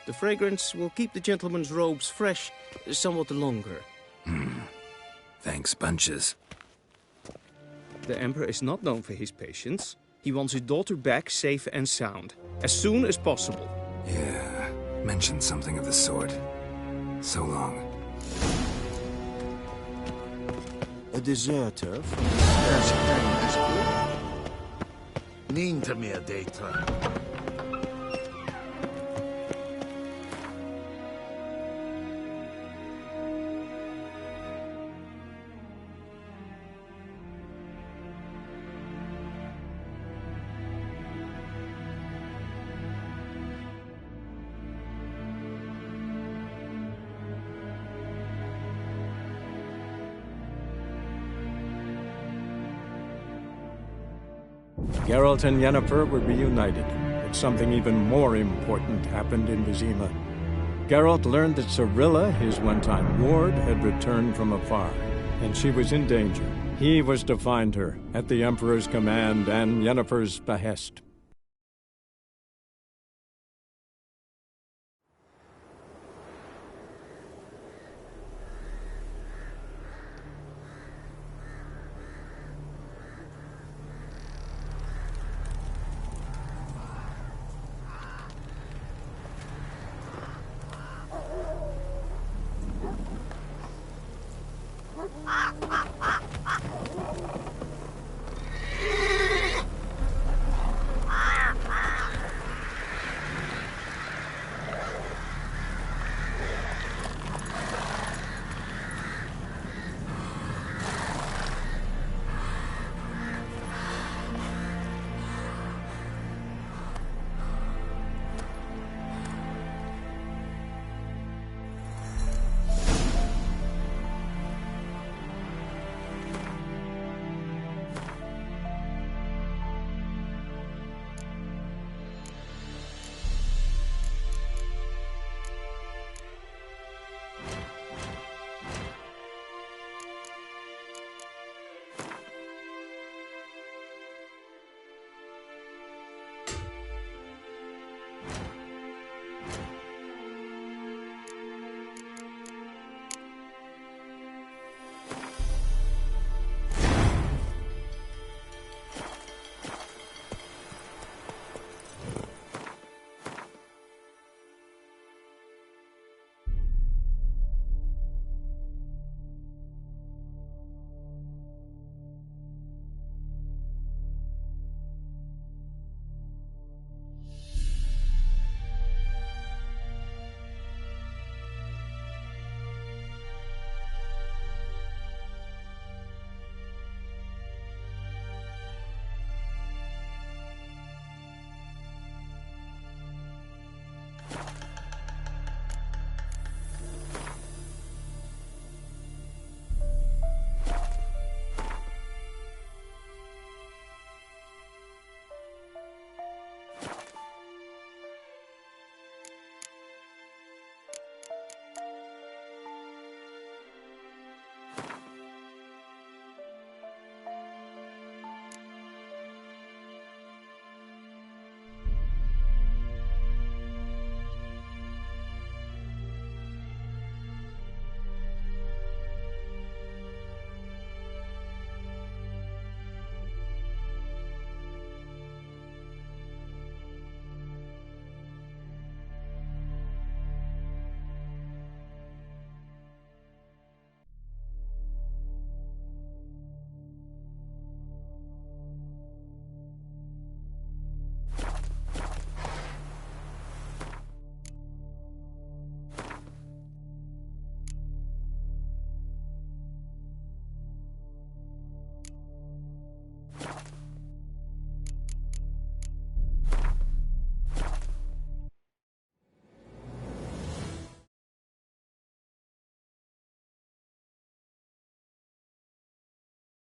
[SPEAKER 20] The fragrance will keep the gentleman's robes fresh somewhat longer.
[SPEAKER 1] Thanks, bunches.
[SPEAKER 20] The Emperor is not known for his patience. He wants his daughter back safe and sound, as soon as possible.
[SPEAKER 1] Yeah, mentioned something of the sort. So long.
[SPEAKER 6] A deserter from
[SPEAKER 11] Ninta mir data.
[SPEAKER 19] Geralt and Yennefer were reunited, but something even more important happened in Vizima. Geralt learned that Cirilla, his one-time ward, had returned from afar, and she was in danger. He was to find her, at the Emperor's command and Yennefer's behest.